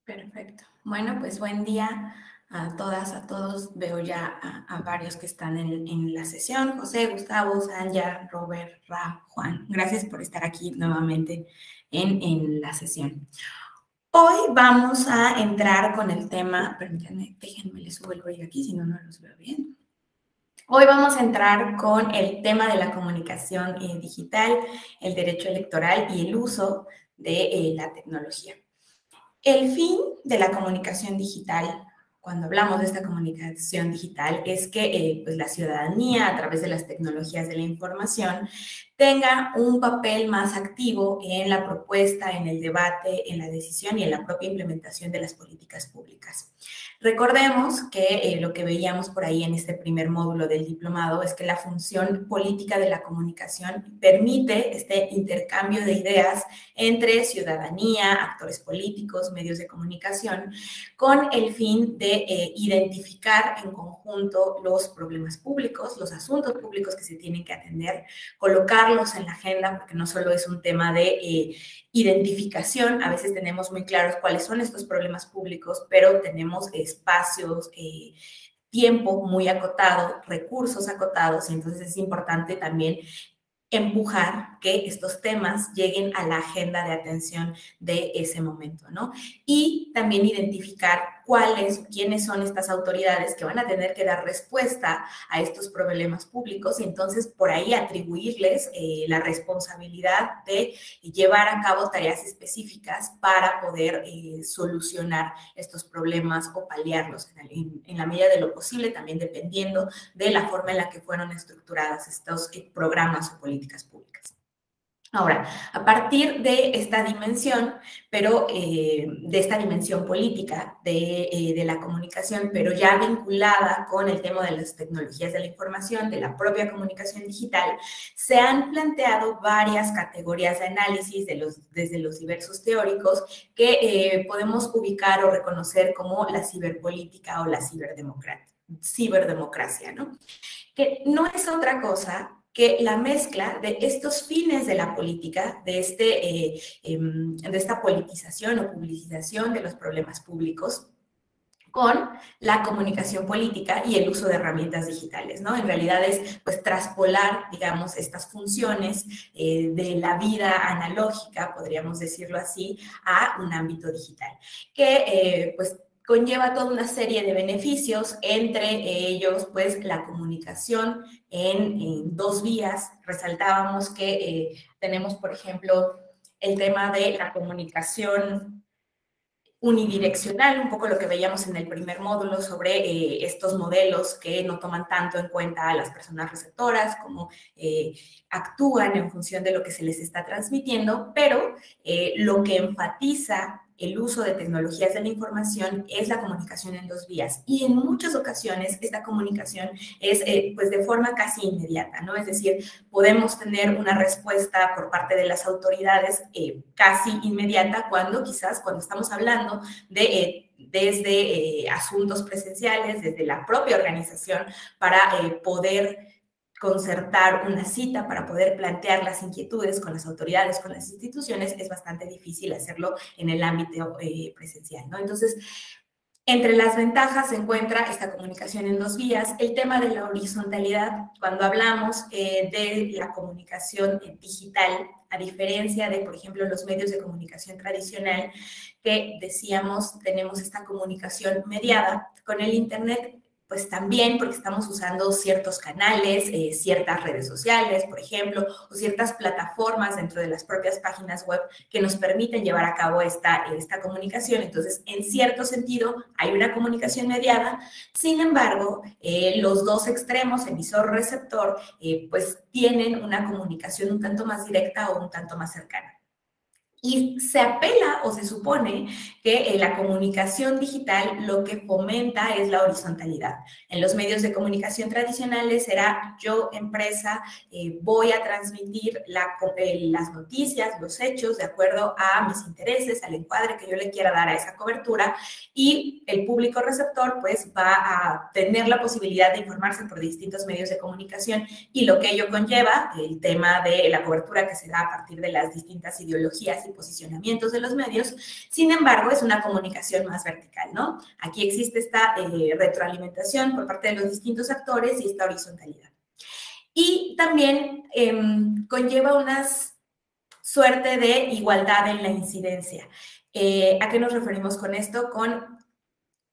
Perfecto. Bueno, pues buen día a todas, a todos. Veo ya a varios que están en la sesión. José, Gustavo, Sanja, Robert, Ra, Juan. Gracias por estar aquí nuevamente en la sesión. Hoy vamos a entrar con el tema, permítanme, déjenme, les subo el ruido aquí, si no, no los veo bien. Hoy vamos a entrar con el tema de la comunicación digital, el derecho electoral y el uso de la tecnología. El fin de la comunicación digital, cuando hablamos de esta comunicación digital, es que pues la ciudadanía, a través de las tecnologías de la información, tenga un papel más activo en la propuesta, en el debate, en la decisión y en la propia implementación de las políticas públicas. Recordemos que lo que veíamos por ahí en este primer módulo del diplomado es que la función política de la comunicación permite este intercambio de ideas entre ciudadanía, actores políticos, medios de comunicación, con el fin de identificar en conjunto los problemas públicos, los asuntos públicos que se tienen que atender, colocarlos en la agenda, porque no solo es un tema de identificación, a veces tenemos muy claros cuáles son estos problemas públicos, pero tenemos espacios, tiempo muy acotado, recursos acotados, y entonces es importante también empujar que estos temas lleguen a la agenda de atención de ese momento, ¿no? Y también identificar cuáles, quiénes son estas autoridades que van a tener que dar respuesta a estos problemas públicos y entonces por ahí atribuirles la responsabilidad de llevar a cabo tareas específicas para poder solucionar estos problemas o paliarlos en la medida de lo posible, también dependiendo de la forma en la que fueron estructuradas estos programas o políticas públicas. Ahora, a partir de esta dimensión, pero de esta dimensión política de la comunicación, pero ya vinculada con el tema de las tecnologías de la información, de la propia comunicación digital, se han planteado varias categorías de análisis desde los diversos teóricos que podemos ubicar o reconocer como la ciberpolítica o la ciberdemocracia, ¿no? Que no es otra cosa que la mezcla de estos fines de la política, de esta politización o publicización de los problemas públicos, con la comunicación política y el uso de herramientas digitales, ¿no? En realidad es, pues, traspolar, digamos, estas funciones de la vida analógica, podríamos decirlo así, a un ámbito digital, que, pues, conlleva toda una serie de beneficios, entre ellos, pues, la comunicación en dos vías. Resaltábamos que tenemos, por ejemplo, el tema de la comunicación unidireccional, un poco lo que veíamos en el primer módulo sobre estos modelos que no toman tanto en cuenta a las personas receptoras, como actúan en función de lo que se les está transmitiendo, pero lo que enfatiza el uso de tecnologías de la información es la comunicación en dos vías. Y en muchas ocasiones esta comunicación es pues de forma casi inmediata, ¿no? Es decir, podemos tener una respuesta por parte de las autoridades casi inmediata cuando estamos hablando de desde asuntos presenciales, desde la propia organización, para poder concertar una cita, para poder plantear las inquietudes con las autoridades, con las instituciones, es bastante difícil hacerlo en el ámbito presencial, ¿no? Entonces, entre las ventajas se encuentra esta comunicación en dos vías, el tema de la horizontalidad. Cuando hablamos de la comunicación digital, a diferencia de, por ejemplo, los medios de comunicación tradicional, que decíamos tenemos esta comunicación mediada con el Internet, pues también porque estamos usando ciertos canales, ciertas redes sociales, por ejemplo, o ciertas plataformas dentro de las propias páginas web que nos permiten llevar a cabo esta comunicación. Entonces, en cierto sentido, hay una comunicación mediada. Sin embargo, los dos extremos, emisor-receptor, pues tienen una comunicación un tanto más directa o un tanto más cercana. Y se apela o se supone que la comunicación digital lo que fomenta es la horizontalidad. En los medios de comunicación tradicionales será yo, empresa, voy a transmitir las noticias, los hechos, de acuerdo a mis intereses, al encuadre que yo le quiera dar a esa cobertura, y el público receptor pues va a tener la posibilidad de informarse por distintos medios de comunicación y lo que ello conlleva, el tema de la cobertura que se da a partir de las distintas ideologías y posicionamientos de los medios. Sin embargo, es una comunicación más vertical, ¿no? Aquí existe esta retroalimentación por parte de los distintos actores y esta horizontalidad. Y también conlleva una suerte de igualdad en la incidencia. ¿A qué nos referimos con esto? Con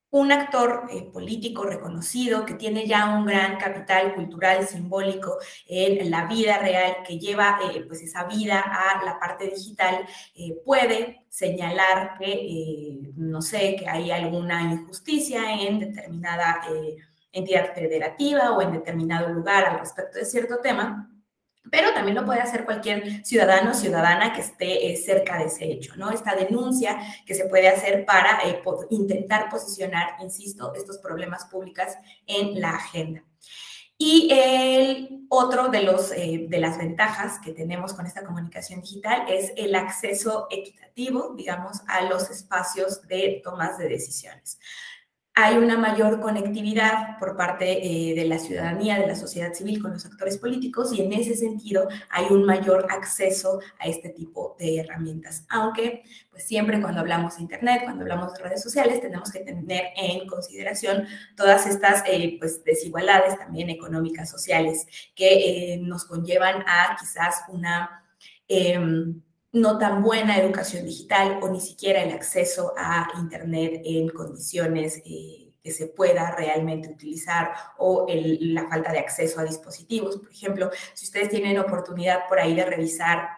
un actor político reconocido que tiene ya un gran capital cultural, simbólico en la vida real, que lleva pues esa vida a la parte digital, puede señalar que, no sé, que hay alguna injusticia en determinada entidad federativa o en determinado lugar al respecto de cierto tema, pero también lo puede hacer cualquier ciudadano o ciudadana que esté cerca de ese hecho, ¿no? Esta denuncia que se puede hacer para intentar posicionar, insisto, estos problemas públicos en la agenda. Y el otro de las ventajas que tenemos con esta comunicación digital es el acceso equitativo, digamos, a los espacios de tomas de decisiones. Hay una mayor conectividad por parte de la ciudadanía, de la sociedad civil con los actores políticos y en ese sentido hay un mayor acceso a este tipo de herramientas. Aunque pues siempre cuando hablamos de Internet, cuando hablamos de redes sociales, tenemos que tener en consideración todas estas pues desigualdades también económicas, sociales, que nos conllevan a quizás una no tan buena educación digital o ni siquiera el acceso a Internet en condiciones que se pueda realmente utilizar o la falta de acceso a dispositivos. Por ejemplo, si ustedes tienen oportunidad por ahí de revisar,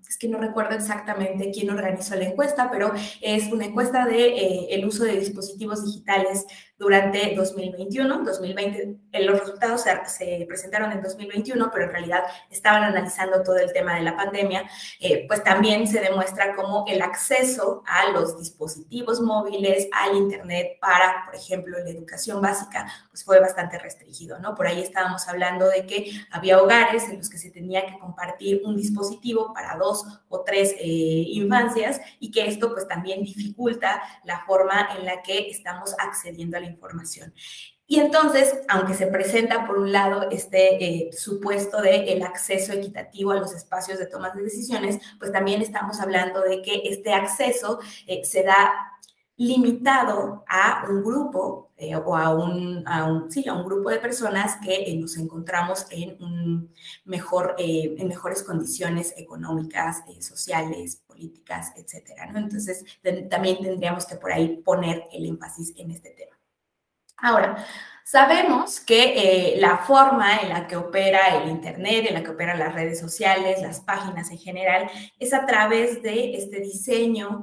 es que no recuerdo exactamente quién organizó la encuesta, pero es una encuesta de el uso de dispositivos digitales durante 2021. 2020, los resultados se presentaron en 2021, pero en realidad estaban analizando todo el tema de la pandemia. Pues también se demuestra cómo el acceso a los dispositivos móviles, al Internet para, por ejemplo, la educación básica, pues fue bastante restringido, ¿no? Por ahí estábamos hablando de que había hogares en los que se tenía que compartir un dispositivo para 2 o 3 infancias y que esto pues también dificulta la forma en la que estamos accediendo a la información. Y entonces, aunque se presenta por un lado este supuesto de el acceso equitativo a los espacios de toma de decisiones, pues también estamos hablando de que este acceso se da limitado a un grupo o a un grupo de personas que nos encontramos en mejores condiciones económicas, sociales, políticas, etcétera, ¿no? Entonces, también tendríamos que por ahí poner el énfasis en este tema. Ahora, sabemos que la forma en la que opera el Internet, en la que operan las redes sociales, las páginas en general, es a través de este diseño,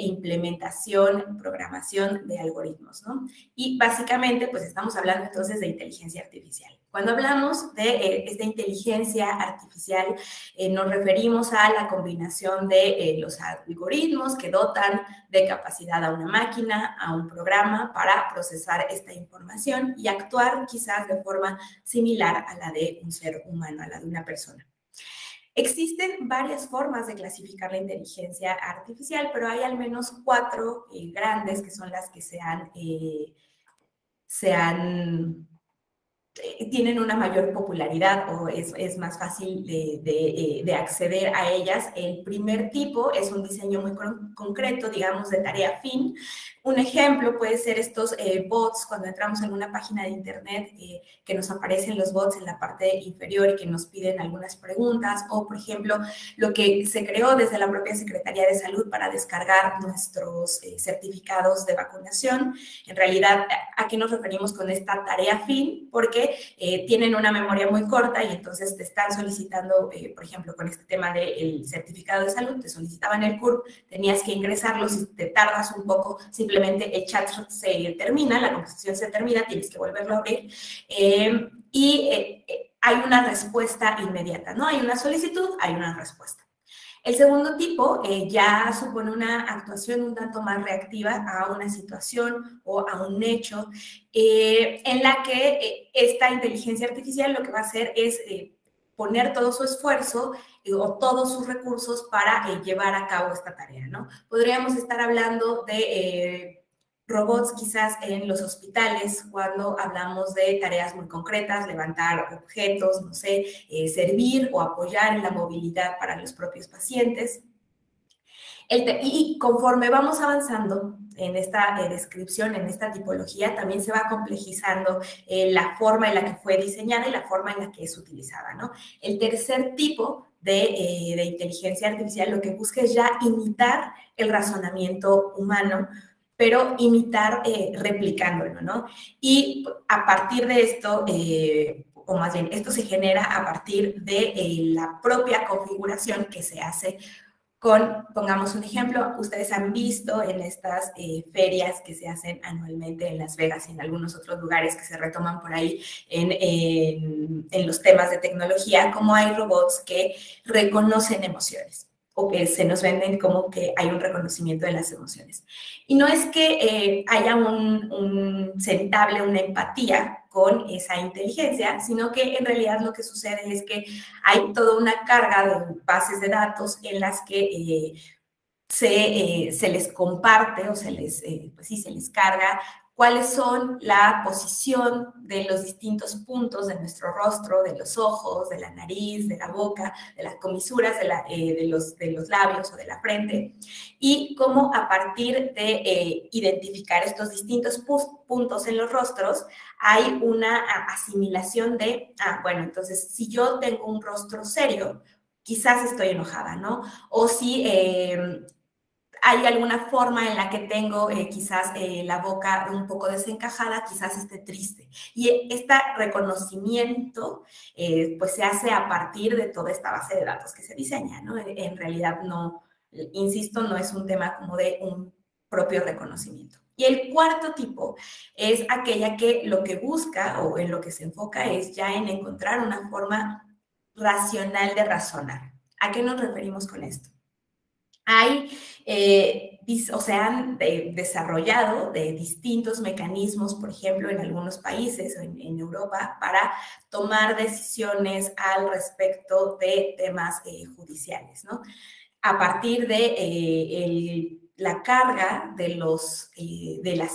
implementación, programación de algoritmos, ¿no? Y básicamente, pues estamos hablando entonces de inteligencia artificial. Cuando hablamos de esta inteligencia artificial, nos referimos a la combinación de los algoritmos que dotan de capacidad a una máquina, a un programa para procesar esta información y actuar quizás de forma similar a la de un ser humano, a la de una persona. Existen varias formas de clasificar la inteligencia artificial, pero hay al menos 4 grandes que son las que tienen una mayor popularidad o es más fácil de acceder a ellas. El primer tipo es un diseño muy concreto, digamos, de tarea fin. Un ejemplo puede ser estos bots, cuando entramos en una página de Internet, que nos aparecen los bots en la parte inferior y que nos piden algunas preguntas, o, por ejemplo, lo que se creó desde la propia Secretaría de Salud para descargar nuestros certificados de vacunación. En realidad, ¿a qué nos referimos con esta tarea fin? Porque tienen una memoria muy corta y entonces te están solicitando, por ejemplo, con este tema del certificado de salud, te solicitaban el CURP, tenías que ingresarlo, si te tardas un poco, simplemente el chat se termina, la conversación se termina, tienes que volverlo a abrir hay una respuesta inmediata, ¿no? Hay una solicitud, hay una respuesta. El segundo tipo ya supone una actuación un tanto más reactiva a una situación o a un hecho en la que esta inteligencia artificial lo que va a hacer es poner todo su esfuerzo o todos sus recursos para llevar a cabo esta tarea, ¿no? Podríamos estar hablando de robots quizás en los hospitales cuando hablamos de tareas muy concretas, levantar objetos, no sé, servir o apoyar en la movilidad para los propios pacientes. Y conforme vamos avanzando en esta descripción, en esta tipología, también se va complejizando la forma en la que fue diseñada y la forma en la que es utilizada, ¿no? El tercer tipo de inteligencia artificial lo que busca es ya imitar el razonamiento humano, pero imitar replicándolo, ¿no? Y a partir de esto, o más bien, esto se genera a partir de la propia configuración que se hace con, pongamos un ejemplo, ustedes han visto en estas ferias que se hacen anualmente en Las Vegas y en algunos otros lugares que se retoman por ahí en los temas de tecnología, cómo hay robots que reconocen emociones o que se nos venden como que hay un reconocimiento de las emociones. Y no es que haya se entable una empatía con esa inteligencia, sino que en realidad lo que sucede es que hay toda una carga de bases de datos en las que se les comparte o pues sí, se les carga cuáles son la posición de los distintos puntos de nuestro rostro, de los ojos, de la nariz, de la boca, de las comisuras de los labios o de la frente, y cómo a partir de identificar estos distintos puntos en los rostros hay una asimilación de, bueno, entonces si yo tengo un rostro serio, quizás estoy enojada, ¿no? O si hay alguna forma en la que tengo quizás la boca un poco desencajada, quizás esté triste. Y este reconocimiento pues se hace a partir de toda esta base de datos que se diseña, ¿no? En realidad no, insisto, no es un tema como de un propio reconocimiento. Y el cuarto tipo es aquella que lo que busca o en lo que se enfoca es ya en encontrar una forma racional de razonar. ¿A qué nos referimos con esto? Hay, o se han desarrollado de distintos mecanismos, por ejemplo, en algunos países, en Europa, para tomar decisiones al respecto de temas judiciales, ¿no? A partir de la carga de las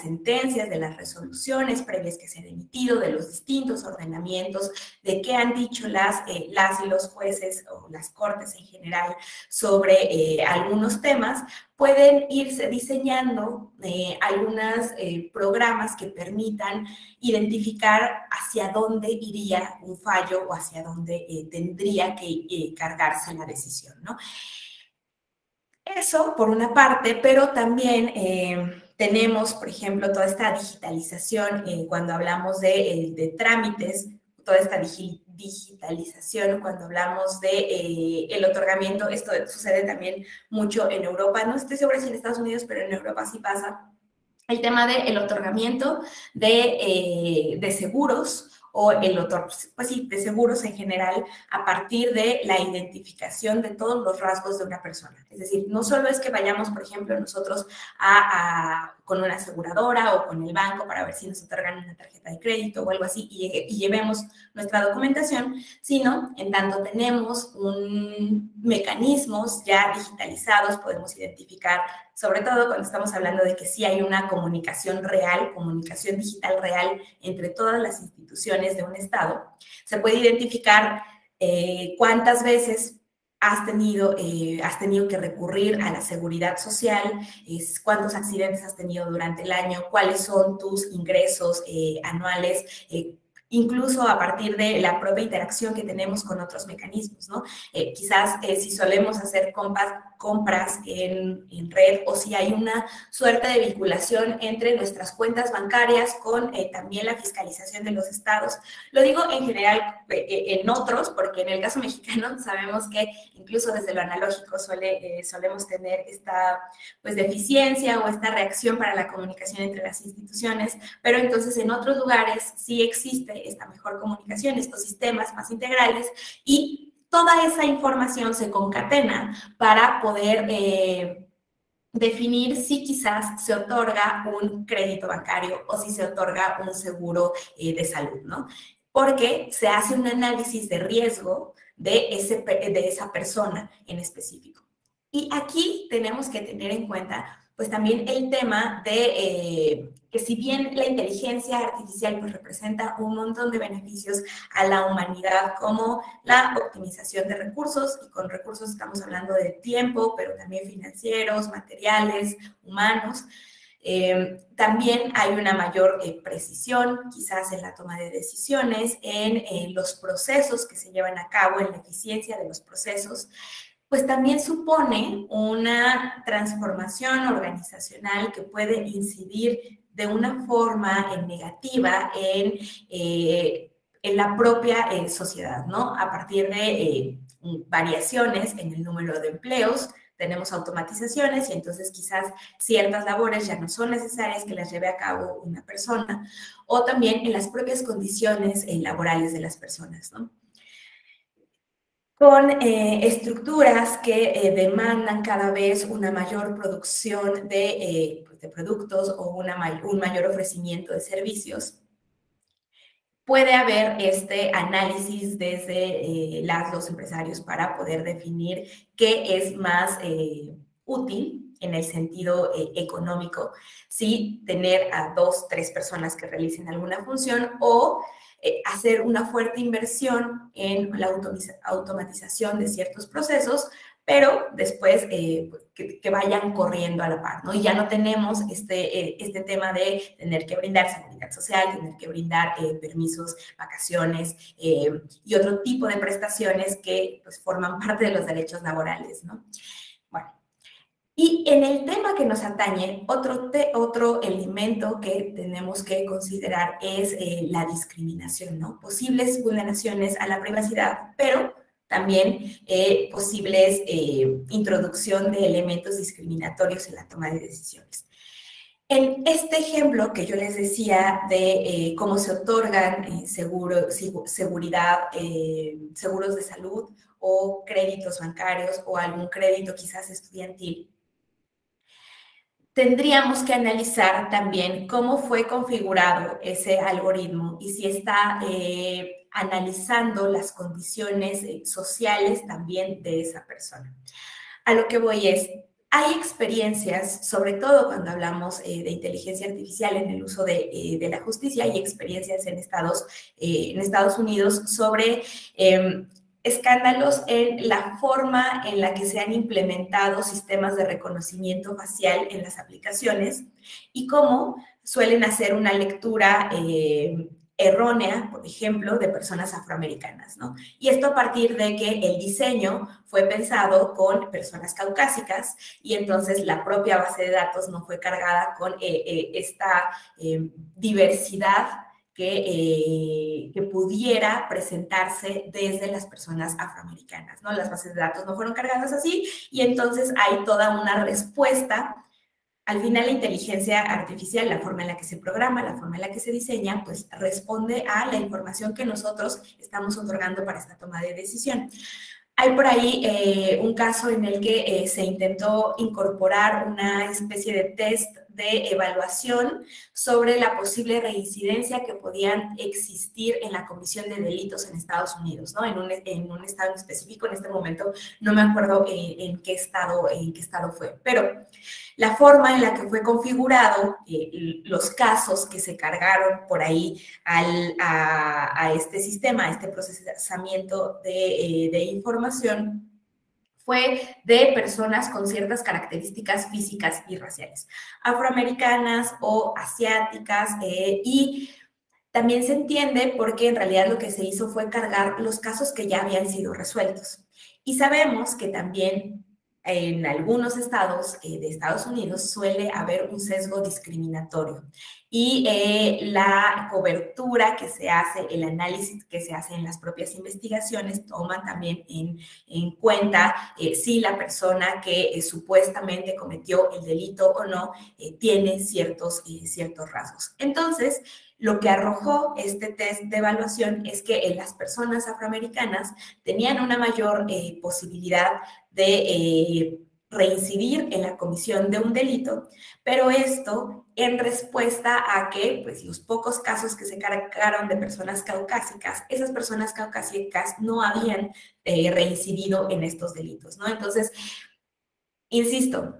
sentencias, de las resoluciones previas que se han emitido, de los distintos ordenamientos, de qué han dicho las y los jueces o las cortes en general sobre algunos temas, pueden irse diseñando algunos programas que permitan identificar hacia dónde iría un fallo o hacia dónde tendría que cargarse la decisión, ¿no? Eso por una parte, pero también tenemos, por ejemplo, toda esta digitalización cuando hablamos de trámites, toda esta digitalización cuando hablamos de el otorgamiento. Esto sucede también mucho en Europa. No estoy segura si en Estados Unidos, pero en Europa sí pasa. El tema del otorgamiento de seguros o pues sí, de seguros en general a partir de la identificación de todos los rasgos de una persona. Es decir, no solo es que vayamos, por ejemplo, nosotros con una aseguradora o con el banco para ver si nos otorgan una tarjeta de crédito o algo así y llevemos nuestra documentación, sino en tanto tenemos mecanismos ya digitalizados, podemos identificar, sobre todo cuando estamos hablando de que sí hay una comunicación real, comunicación digital real entre todas las instituciones de un Estado, se puede identificar cuántas veces has tenido que recurrir a la seguridad social, cuántos accidentes has tenido durante el año, cuáles son tus ingresos anuales, incluso a partir de la propia interacción que tenemos con otros mecanismos, ¿no? Quizás si solemos hacer compras en red o si hay una suerte de vinculación entre nuestras cuentas bancarias con también la fiscalización de los estados. Lo digo en general en otros, porque en el caso mexicano sabemos que incluso desde lo analógico solemos tener esta pues, deficiencia o esta reacción para la comunicación entre las instituciones, pero entonces en otros lugares sí existe esta mejor comunicación, estos sistemas más integrales y toda esa información se concatena para poder definir si quizás se otorga un crédito bancario o si se otorga un seguro de salud, ¿no? Porque se hace un análisis de riesgo de esa persona en específico. Y aquí tenemos que tener en cuenta pues también el tema de que si bien la inteligencia artificial pues representa un montón de beneficios a la humanidad, como la optimización de recursos, y con recursos estamos hablando de tiempo, pero también financieros, materiales, humanos, también hay una mayor precisión, quizás en la toma de decisiones, en los procesos que se llevan a cabo, en la eficiencia de los procesos, pues también supone una transformación organizacional que puede incidir de una forma negativa en la propia sociedad, ¿no? A partir de variaciones en el número de empleos, tenemos automatizaciones y entonces quizás ciertas labores ya no son necesarias que las lleve a cabo una persona, o también en las propias condiciones laborales de las personas, ¿no? Con estructuras que demandan cada vez una mayor producción de productos o un mayor ofrecimiento de servicios. Puede haber este análisis desde los empresarios para poder definir qué es más útil en el sentido económico, si tener a 2, 3 personas que realicen alguna función o hacer una fuerte inversión en la automatización de ciertos procesos, pero después que vayan corriendo a la par, ¿no? Y ya no tenemos este tema de tener que brindar seguridad social, tener que brindar permisos, vacaciones y otro tipo de prestaciones que pues, forman parte de los derechos laborales, ¿no? Bueno, y en el tema que nos atañe, otro elemento que tenemos que considerar es la discriminación, ¿no? Posibles vulneraciones a la privacidad, pero también posibles introducción de elementos discriminatorios en la toma de decisiones. En este ejemplo que yo les decía de cómo se otorgan seguridad, seguros de salud o créditos bancarios o algún crédito quizás estudiantil, tendríamos que analizar también cómo fue configurado ese algoritmo y si está analizando las condiciones sociales también de esa persona. A lo que voy es, hay experiencias, sobre todo cuando hablamos de inteligencia artificial en el uso de la justicia, hay experiencias en Estados Unidos sobre escándalos en la forma en la que se han implementado sistemas de reconocimiento facial en las aplicaciones y cómo suelen hacer una lectura errónea, por ejemplo, de personas afroamericanas, ¿no? Y esto a partir de que el diseño fue pensado con personas caucásicas y entonces la propia base de datos no fue cargada con esta diversidad que pudiera presentarse desde las personas afroamericanas, ¿no? Las bases de datos no fueron cargadas así y entonces hay toda una respuesta. Al final, la inteligencia artificial, la forma en la que se programa, la forma en la que se diseña, pues responde a la información que nosotros estamos otorgando para esta toma de decisión. Hay por ahí un caso en el que se intentó incorporar una especie de test de evaluación sobre la posible reincidencia que podían existir en la comisión de delitos en Estados Unidos, ¿no? En un estado específico, en este momento no me acuerdo en qué estado fue, pero la forma en la que fue configurado, los casos que se cargaron por ahí a este sistema, a este procesamiento de información, fue de personas con ciertas características físicas y raciales, afroamericanas o asiáticas, y también se entiende porque en realidad lo que se hizo fue cargar los casos que ya habían sido resueltos. Y sabemos que también en algunos estados de Estados Unidos suele haber un sesgo discriminatorio y la cobertura que se hace, el análisis que se hace en las propias investigaciones toman también en cuenta si la persona que supuestamente cometió el delito o no tiene ciertos rasgos. Entonces, lo que arrojó este test de evaluación es que las personas afroamericanas tenían una mayor posibilidad de reincidir en la comisión de un delito, pero esto en respuesta a que, pues, los pocos casos que se cargaron de personas caucásicas, esas personas caucásicas no habían reincidido en estos delitos, ¿no? Entonces, insisto,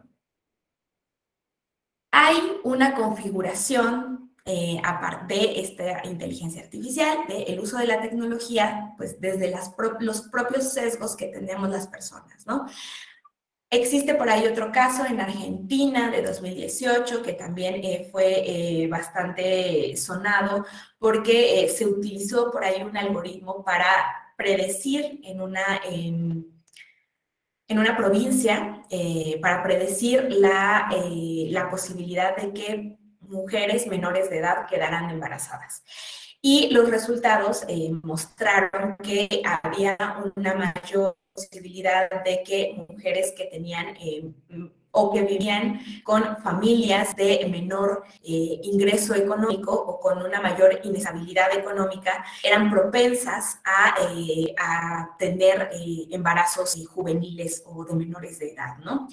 hay una configuración aparte de esta inteligencia artificial, del uso de la tecnología, pues desde los propios sesgos que tenemos las personas, ¿no? Existe por ahí otro caso en Argentina de 2018 que también fue bastante sonado porque se utilizó por ahí un algoritmo para predecir en una provincia, para predecir la posibilidad de que mujeres menores de edad quedaran embarazadas. Y los resultados mostraron que había una mayor posibilidad de que mujeres que tenían o que vivían con familias de menor ingreso económico o con una mayor inestabilidad económica eran propensas a tener embarazos juveniles o de menores de edad, ¿no?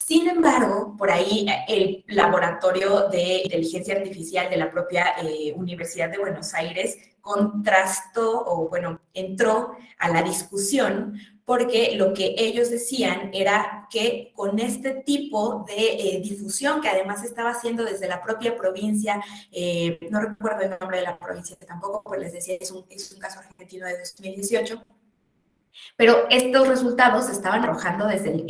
Sin embargo, por ahí el laboratorio de inteligencia artificial de la propia Universidad de Buenos Aires contrastó o, bueno, entró a la discusión porque lo que ellos decían era que con este tipo de difusión que además estaba haciendo desde la propia provincia, no recuerdo el nombre de la provincia tampoco, pues les decía, es un caso argentino de 2018, pero estos resultados se estaban arrojando desde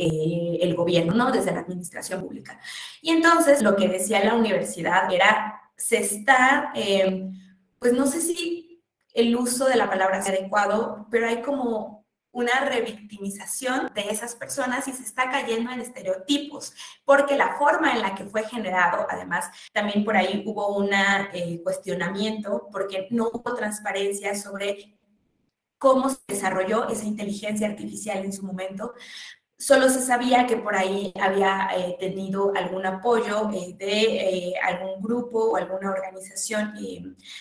el gobierno, ¿no? Desde la administración pública. Y entonces lo que decía la universidad era, se está, pues no sé si el uso de la palabra es adecuado, pero hay como una revictimización de esas personas y se está cayendo en estereotipos, porque la forma en la que fue generado, además, también por ahí hubo un cuestionamiento, porque no hubo transparencia sobre cómo se desarrolló esa inteligencia artificial en su momento. Solo se sabía que por ahí había tenido algún apoyo de algún grupo o alguna organización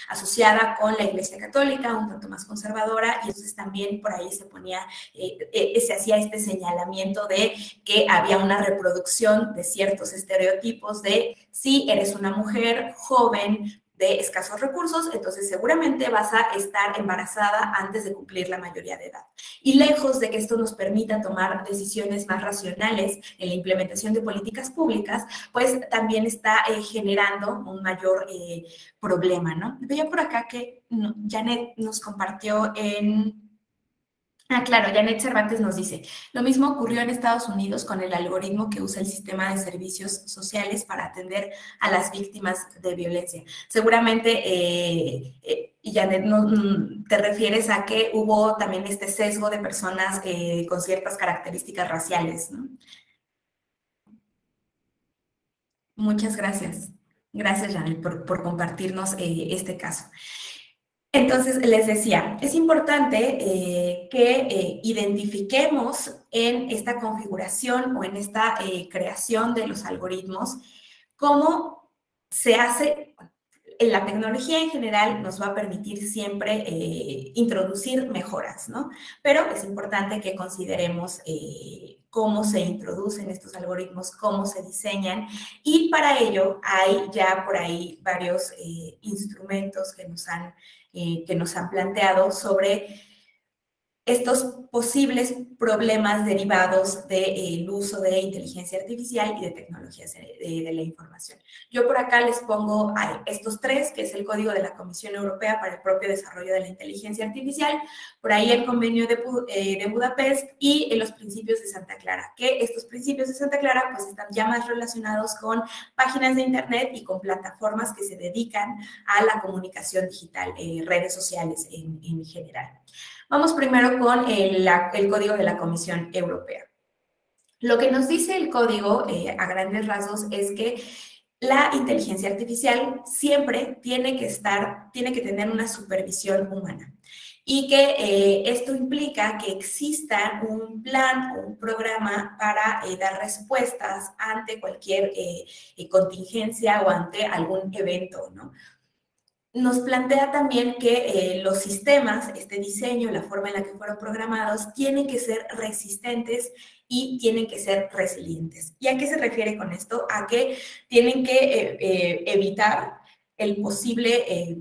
asociada con la Iglesia Católica, un tanto más conservadora, y entonces también por ahí se ponía, se hacía este señalamiento de que había una reproducción de ciertos estereotipos de si eres una mujer joven, de escasos recursos, entonces seguramente vas a estar embarazada antes de cumplir la mayoría de edad. Y lejos de que esto nos permita tomar decisiones más racionales en la implementación de políticas públicas, pues también está generando un mayor problema, ¿no? Veía por acá que Janet nos compartió en... Ah, claro, Janet Cervantes nos dice, lo mismo ocurrió en Estados Unidos con el algoritmo que usa el sistema de servicios sociales para atender a las víctimas de violencia. Seguramente, Janet, te refieres a que hubo también este sesgo de personas con ciertas características raciales, ¿no? Muchas gracias. Gracias, Janet, por compartirnos este caso. Entonces, les decía, es importante que identifiquemos en esta configuración o en esta creación de los algoritmos cómo se hace. La tecnología en general nos va a permitir siempre introducir mejoras, ¿no? Pero es importante que consideremos cómo se introducen estos algoritmos, cómo se diseñan, y para ello hay ya por ahí varios instrumentos que nos han planteado sobre estos posibles problemas derivados del uso de inteligencia artificial y de tecnologías de la información. Yo por acá les pongo estos tres, que es el Código de la Comisión Europea para el propio desarrollo de la inteligencia artificial, por ahí el Convenio de Budapest y los principios de Santa Clara, que estos principios de Santa Clara pues están ya más relacionados con páginas de internet y con plataformas que se dedican a la comunicación digital, redes sociales en general. Vamos primero con el Código de la Comisión Europea. Lo que nos dice el código a grandes rasgos es que la inteligencia artificial siempre tiene que tener una supervisión humana y que esto implica que exista un plan o un programa para dar respuestas ante cualquier contingencia o ante algún evento, ¿no? Nos plantea también que los sistemas, este diseño, la forma en la que fueron programados, tienen que ser resistentes y tienen que ser resilientes. ¿Y a qué se refiere con esto? A que tienen que evitar el posible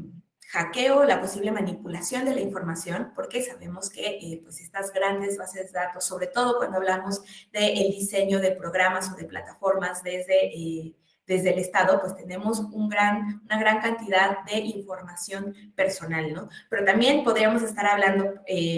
hackeo, la posible manipulación de la información, porque sabemos que pues estas grandes bases de datos, sobre todo cuando hablamos del diseño de programas o de plataformas desde desde el Estado, pues tenemos una gran cantidad de información personal, ¿no? Pero también podríamos estar hablando,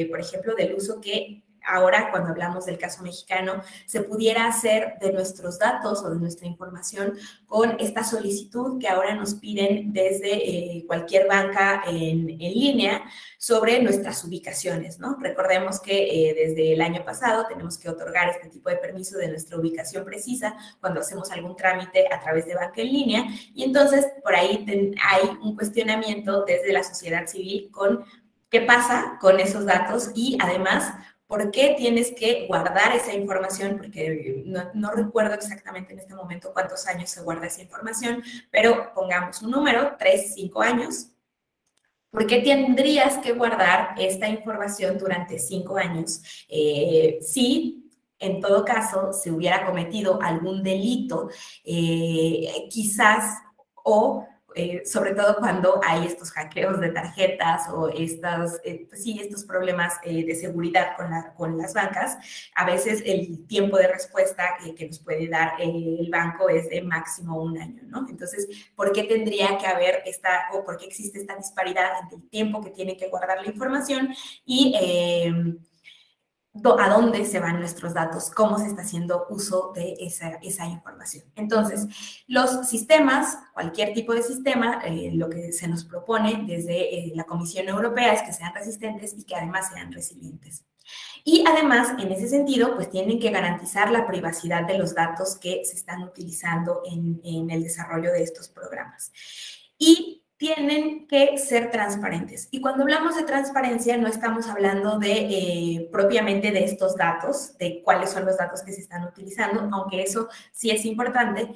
por ejemplo, del uso que ahora, cuando hablamos del caso mexicano, se pudiera hacer de nuestros datos o de nuestra información con esta solicitud que ahora nos piden desde cualquier banca en línea sobre nuestras ubicaciones, ¿no? Recordemos que desde el año pasado tenemos que otorgar este tipo de permiso de nuestra ubicación precisa cuando hacemos algún trámite a través de banca en línea, y entonces por ahí hay un cuestionamiento desde la sociedad civil con qué pasa con esos datos y además ¿por qué tienes que guardar esa información? Porque no recuerdo exactamente en este momento cuántos años se guarda esa información, pero pongamos un número, 3, 5 años. ¿Por qué tendrías que guardar esta información durante 5 años? Si en todo caso se hubiera cometido algún delito, quizás, o sobre todo cuando hay estos hackeos de tarjetas o estos problemas de seguridad con las bancas, a veces el tiempo de respuesta que nos puede dar el banco es de máximo 1 año, ¿no? Entonces, ¿por qué tendría que haber o por qué existe esta disparidad entre el tiempo que tiene que guardar la información y a dónde se van nuestros datos, cómo se está haciendo uso de esa información? Entonces, los sistemas, cualquier tipo de sistema, lo que se nos propone desde la Comisión Europea es que sean resistentes y que además sean resilientes. Y además, en ese sentido, pues tienen que garantizar la privacidad de los datos que se están utilizando en el desarrollo de estos programas. Y tienen que ser transparentes. Y cuando hablamos de transparencia, no estamos hablando propiamente de estos datos, de cuáles son los datos que se están utilizando, aunque eso sí es importante,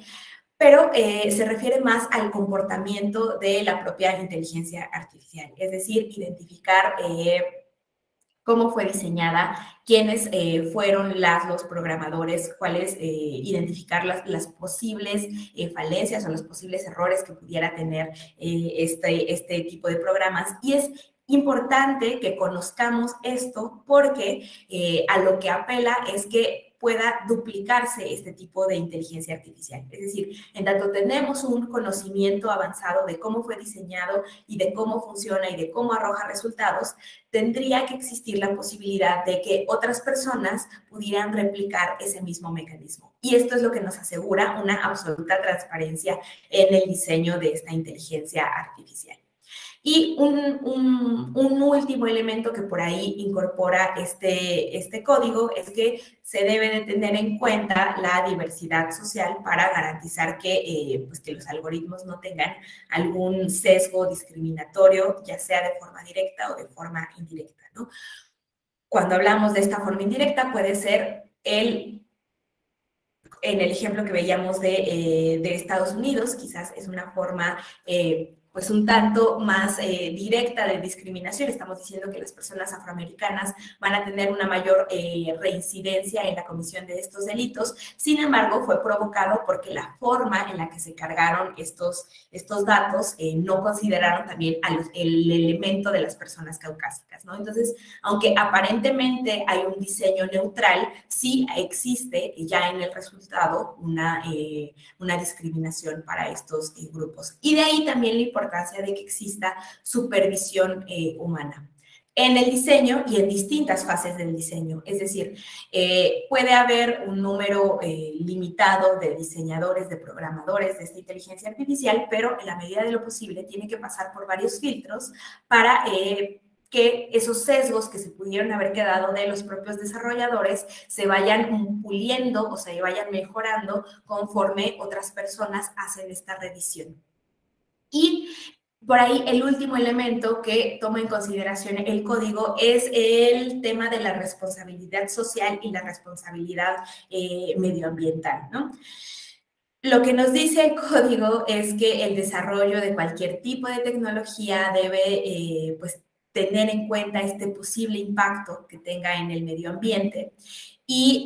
pero se refiere más al comportamiento de la propia inteligencia artificial, es decir, identificar cómo fue diseñada, quiénes fueron los programadores, identificar las posibles falencias o los posibles errores que pudiera tener este tipo de programas. Y es importante que conozcamos esto porque a lo que apela es que pueda duplicarse este tipo de inteligencia artificial. Es decir, en tanto tenemos un conocimiento avanzado de cómo fue diseñado y de cómo funciona y de cómo arroja resultados, tendría que existir la posibilidad de que otras personas pudieran replicar ese mismo mecanismo. Y esto es lo que nos asegura una absoluta transparencia en el diseño de esta inteligencia artificial. Y un último elemento que por ahí incorpora este código es que se debe de tener en cuenta la diversidad social para garantizar que los algoritmos no tengan algún sesgo discriminatorio, ya sea de forma directa o de forma indirecta, ¿no? Cuando hablamos de esta forma indirecta, puede ser en el ejemplo que veíamos de Estados Unidos, quizás es una forma pues un tanto más directa de discriminación. Estamos diciendo que las personas afroamericanas van a tener una mayor reincidencia en la comisión de estos delitos. Sin embargo, fue provocado porque la forma en la que se cargaron estos datos no consideraron también el elemento de las personas caucásicas, ¿no? Entonces, aunque aparentemente hay un diseño neutral, sí existe ya en el resultado una discriminación para estos grupos. Y de ahí también la importancia de que exista supervisión humana en el diseño y en distintas fases del diseño. Es decir, puede haber un número limitado de diseñadores, de programadores de esta inteligencia artificial, pero en la medida de lo posible tiene que pasar por varios filtros para que esos sesgos que se pudieron haber quedado de los propios desarrolladores se vayan puliendo o se vayan mejorando conforme otras personas hacen esta revisión. Y por ahí el último elemento que toma en consideración el código es el tema de la responsabilidad social y la responsabilidad medioambiental, ¿no? Lo que nos dice el código es que el desarrollo de cualquier tipo de tecnología debe tener en cuenta este posible impacto que tenga en el medio ambiente y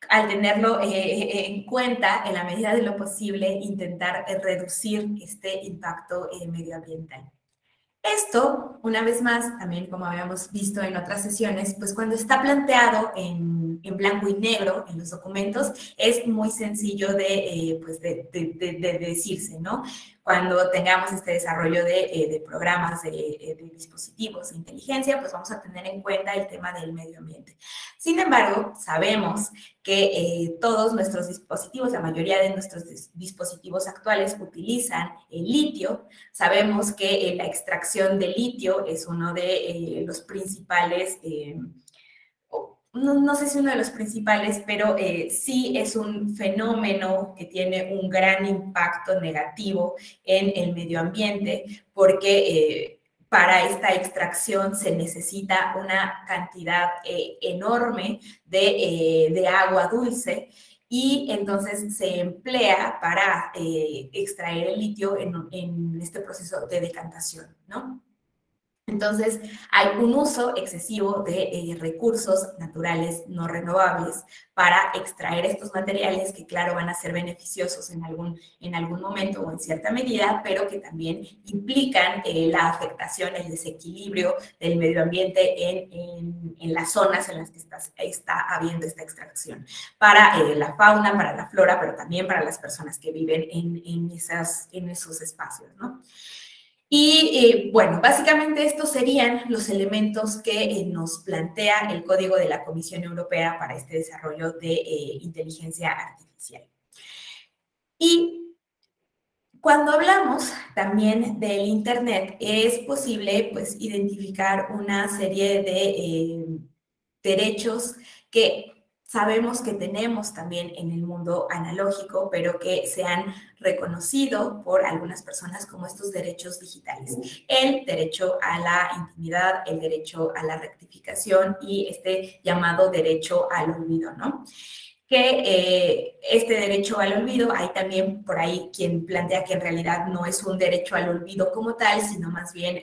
al tenerlo en cuenta, en la medida de lo posible, intentar reducir este impacto medioambiental. Esto, una vez más, también como habíamos visto en otras sesiones, pues cuando está planteado en en blanco y negro en los documentos, es muy sencillo de decirse, ¿no? Cuando tengamos este desarrollo de programas de dispositivos de inteligencia, pues vamos a tener en cuenta el tema del medio ambiente. Sin embargo, sabemos que todos nuestros dispositivos, la mayoría de nuestros dispositivos actuales utilizan el litio. Sabemos que la extracción de litio es uno de los principales no sé si uno de los principales, pero sí es un fenómeno que tiene un gran impacto negativo en el medio ambiente, porque para esta extracción se necesita una cantidad enorme de agua dulce, y entonces se emplea para extraer el litio en este proceso de decantación, ¿no? Entonces, hay un uso excesivo de recursos naturales no renovables para extraer estos materiales que, claro, van a ser beneficiosos en algún momento o en cierta medida, pero que también implican la afectación, el desequilibrio del medio ambiente en las zonas en las que está habiendo esta extracción, para la fauna, para la flora, pero también para las personas que viven en esos espacios, ¿no? Y bueno, básicamente estos serían los elementos que nos plantea el Código de la Comisión Europea para este desarrollo de inteligencia artificial. Y cuando hablamos también del Internet, es posible pues identificar una serie de derechos que sabemos que tenemos también en el mundo analógico, pero que se han reconocido por algunas personas como estos derechos digitales. El derecho a la intimidad, el derecho a la rectificación y este llamado derecho al olvido, ¿no? Que este derecho al olvido, hay también por ahí quien plantea que en realidad no es un derecho al olvido como tal, sino más bien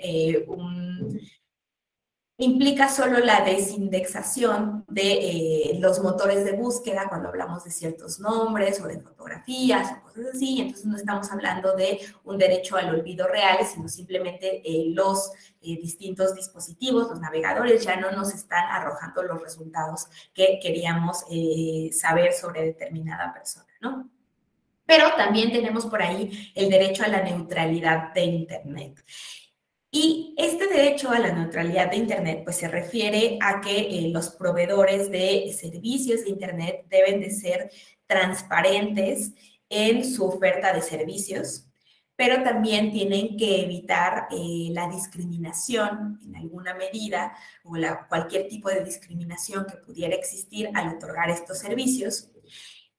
implica solo la desindexación de los motores de búsqueda cuando hablamos de ciertos nombres o de fotografías o cosas así. Entonces no estamos hablando de un derecho al olvido real, sino simplemente los distintos dispositivos, los navegadores ya no nos están arrojando los resultados que queríamos saber sobre determinada persona, ¿no? Pero también tenemos por ahí el derecho a la neutralidad de Internet. Y este derecho a la neutralidad de Internet pues se refiere a que los proveedores de servicios de Internet deben de ser transparentes en su oferta de servicios, pero también tienen que evitar la discriminación en alguna medida o cualquier tipo de discriminación que pudiera existir al otorgar estos servicios.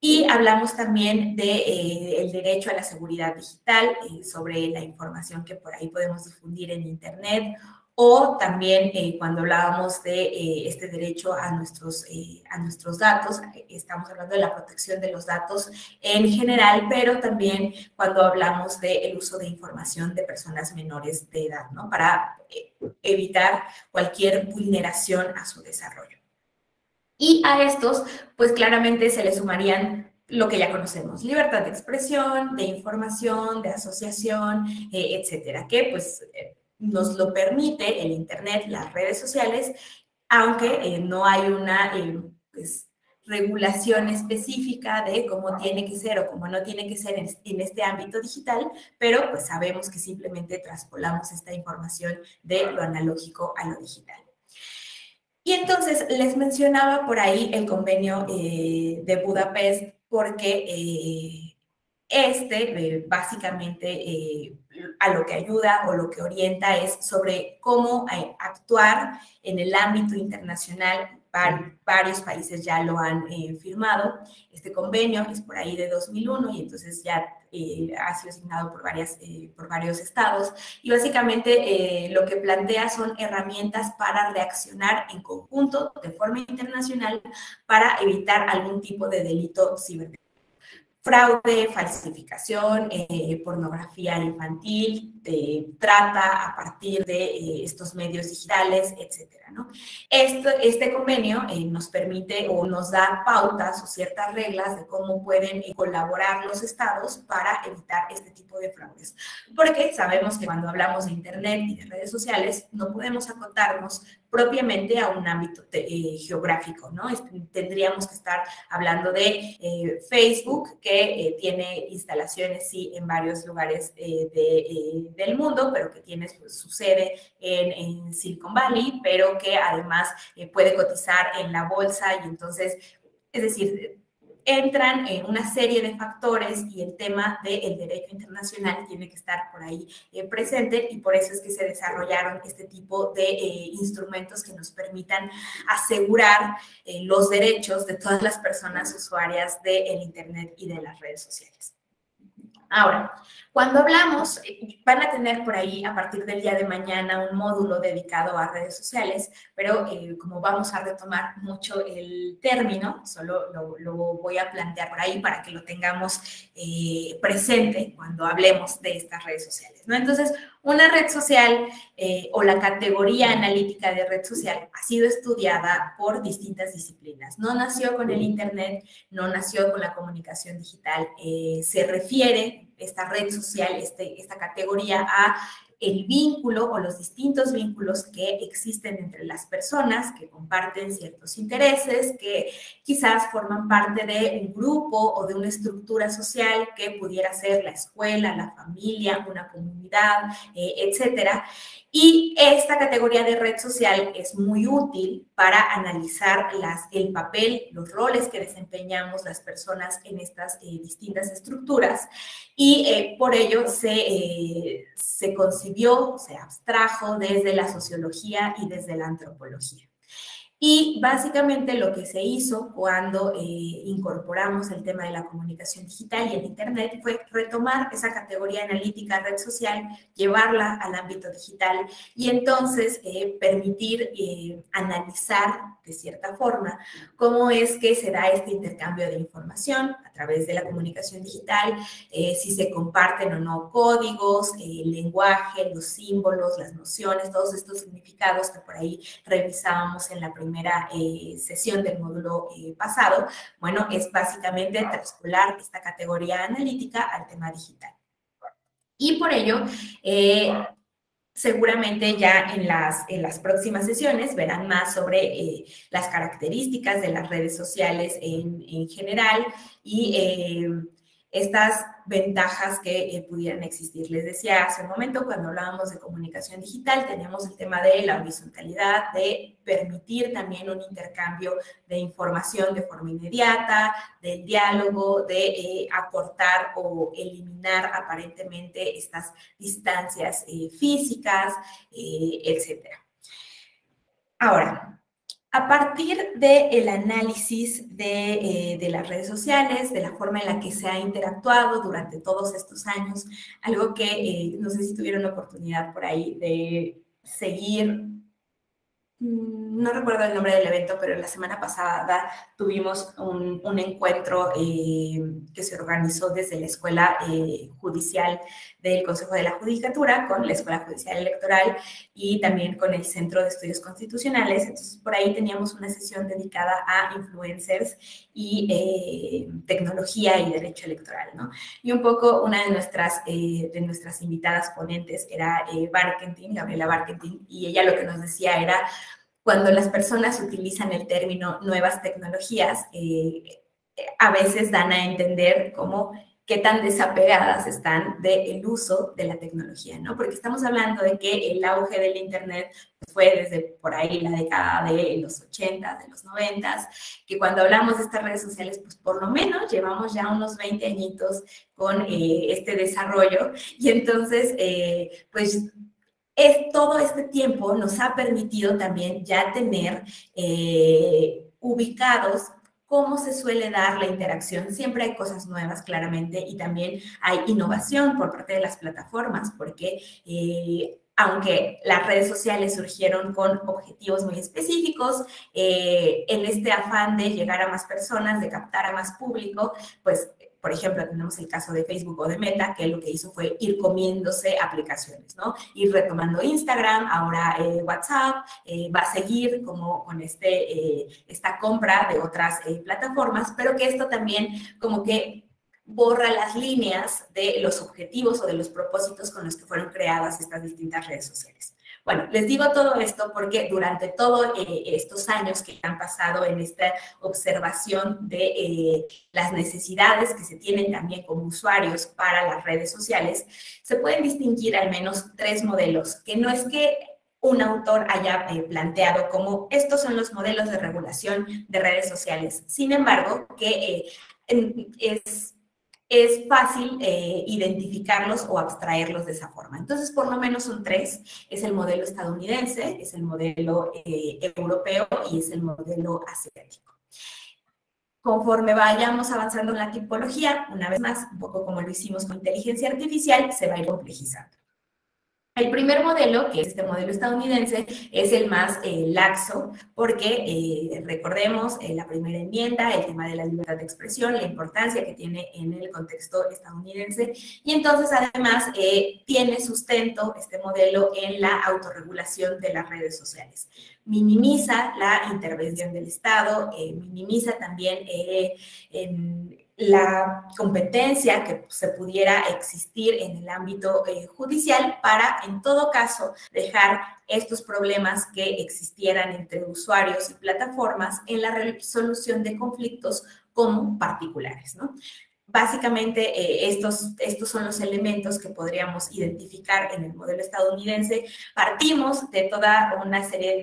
Y hablamos también del derecho a la seguridad digital, sobre la información que por ahí podemos difundir en Internet, o también cuando hablábamos de este derecho a nuestros datos, estamos hablando de la protección de los datos en general, pero también cuando hablamos del uso de información de personas menores de edad, ¿no? Para evitar cualquier vulneración a su desarrollo. Y a estos, pues claramente se le sumarían lo que ya conocemos, libertad de expresión, de información, de asociación, etcétera, que pues nos lo permite el Internet, las redes sociales, aunque no hay una pues, regulación específica de cómo tiene que ser o cómo no tiene que ser en este ámbito digital, pero pues sabemos que simplemente traspolamos esta información de lo analógico a lo digital. Y entonces les mencionaba por ahí el convenio de Budapest, porque básicamente a lo que ayuda o lo que orienta es sobre cómo actuar en el ámbito internacional. Varios países ya lo han firmado. Este convenio es por ahí de 2001 y entonces ya ha sido asignado por varios estados. Y básicamente lo que plantea son herramientas para reaccionar en conjunto, de forma internacional, para evitar algún tipo de delito cibernético. Fraude, falsificación, pornografía infantil, trata a partir de estos medios digitales, etcétera, ¿no? Este convenio nos permite o nos da pautas o ciertas reglas de cómo pueden colaborar los estados para evitar este tipo de fraudes. Porque sabemos que cuando hablamos de Internet y de redes sociales, no podemos acotarnos propiamente a un ámbito geográfico, ¿no? Tendríamos que estar hablando de Facebook, que tiene instalaciones, sí, en varios lugares del mundo, pero que tiene su sede en Silicon Valley, pero que además puede cotizar en la bolsa y entonces, es decir, entran en una serie de factores y el tema del derecho internacional tiene que estar por ahí presente y por eso es que se desarrollaron este tipo de instrumentos que nos permitan asegurar los derechos de todas las personas usuarias del Internet y de las redes sociales. Ahora, cuando hablamos, van a tener por ahí a partir del día de mañana un módulo dedicado a redes sociales, pero como vamos a retomar mucho el término, solo lo voy a plantear por ahí para que lo tengamos presente cuando hablemos de estas redes sociales, ¿no? Entonces, una red social o la categoría analítica de red social ha sido estudiada por distintas disciplinas. No nació con el Internet, no nació con la comunicación digital. Se refiere esta red social, esta categoría a el vínculo o los distintos vínculos que existen entre las personas que comparten ciertos intereses, que quizás forman parte de un grupo o de una estructura social que pudiera ser la escuela, la familia, una comunidad, etcétera. Y esta categoría de red social es muy útil para analizar el papel, los roles que desempeñamos las personas en estas distintas estructuras y por ello se concibió, se abstrajo desde la sociología y desde la antropología. Y básicamente lo que se hizo cuando incorporamos el tema de la comunicación digital y el Internet fue retomar esa categoría analítica red social, llevarla al ámbito digital y entonces permitir analizar de cierta forma cómo es que se da este intercambio de información a través de la comunicación digital, si se comparten o no códigos, el lenguaje, los símbolos, las nociones, todos estos significados que por ahí revisábamos en la primera sesión del módulo pasado. Bueno, es básicamente traspolar esta categoría analítica al tema digital. Y por ello, seguramente ya en las próximas sesiones verán más sobre las características de las redes sociales en general y estas ventajas que pudieran existir. Les decía hace un momento, cuando hablábamos de comunicación digital, teníamos el tema de la horizontalidad, de permitir también un intercambio de información de forma inmediata, del diálogo, de acortar o eliminar aparentemente estas distancias físicas, etcétera. Ahora, a partir del análisis de las redes sociales, de la forma en la que se ha interactuado durante todos estos años, algo que no sé si tuvieron la oportunidad por ahí de seguir, no recuerdo el nombre del evento, pero la semana pasada tuvimos un encuentro que se organizó desde la Escuela Judicial del Consejo de la Judicatura con la Escuela Judicial Electoral y también con el Centro de Estudios Constitucionales. Entonces, por ahí teníamos una sesión dedicada a influencers y tecnología y derecho electoral, ¿no? Y un poco una de nuestras invitadas ponentes era Gabriela Barkentin, y ella lo que nos decía era, cuando las personas utilizan el término nuevas tecnologías, a veces dan a entender cómo qué tan desapegadas están del uso de la tecnología, ¿no? Porque estamos hablando de que el auge del Internet fue desde por ahí la década de los 80, de los 90, que cuando hablamos de estas redes sociales, pues por lo menos llevamos ya unos 20 añitos con este desarrollo y entonces, pues, todo este tiempo nos ha permitido también ya tener ubicados cómo se suele dar la interacción. Siempre hay cosas nuevas, claramente, y también hay innovación por parte de las plataformas, porque aunque las redes sociales surgieron con objetivos muy específicos, en este afán de llegar a más personas, de captar a más público, pues por ejemplo, tenemos el caso de Facebook o de Meta, que lo que hizo fue ir comiéndose aplicaciones, ¿no? Ir retomando Instagram, ahora WhatsApp, va a seguir como con esta compra de otras plataformas, pero que esto también como que borra las líneas de los objetivos o de los propósitos con los que fueron creadas estas distintas redes sociales. Bueno, les digo todo esto porque durante todos estos años que han pasado en esta observación de las necesidades que se tienen también como usuarios para las redes sociales, se pueden distinguir al menos 3 modelos, que no es que un autor haya planteado como estos son los modelos de regulación de redes sociales. Sin embargo, que es fácil identificarlos o abstraerlos de esa forma. Entonces, por lo menos son 3. Es el modelo estadounidense, es el modelo europeo y es el modelo asiático. Conforme vayamos avanzando en la tipología, una vez más, un poco como lo hicimos con inteligencia artificial, se va a ir complejizando. El primer modelo, que es este modelo estadounidense, es el más laxo, porque recordemos la primera enmienda, el tema de la libertad de expresión, la importancia que tiene en el contexto estadounidense, y entonces además tiene sustento este modelo en la autorregulación de las redes sociales. Minimiza la intervención del Estado, minimiza también la competencia que se pudiera existir en el ámbito judicial para, en todo caso, dejar estos problemas que existieran entre usuarios y plataformas en la resolución de conflictos como particulares, ¿no? Básicamente, estos son los elementos que podríamos identificar en el modelo estadounidense. Partimos de toda una serie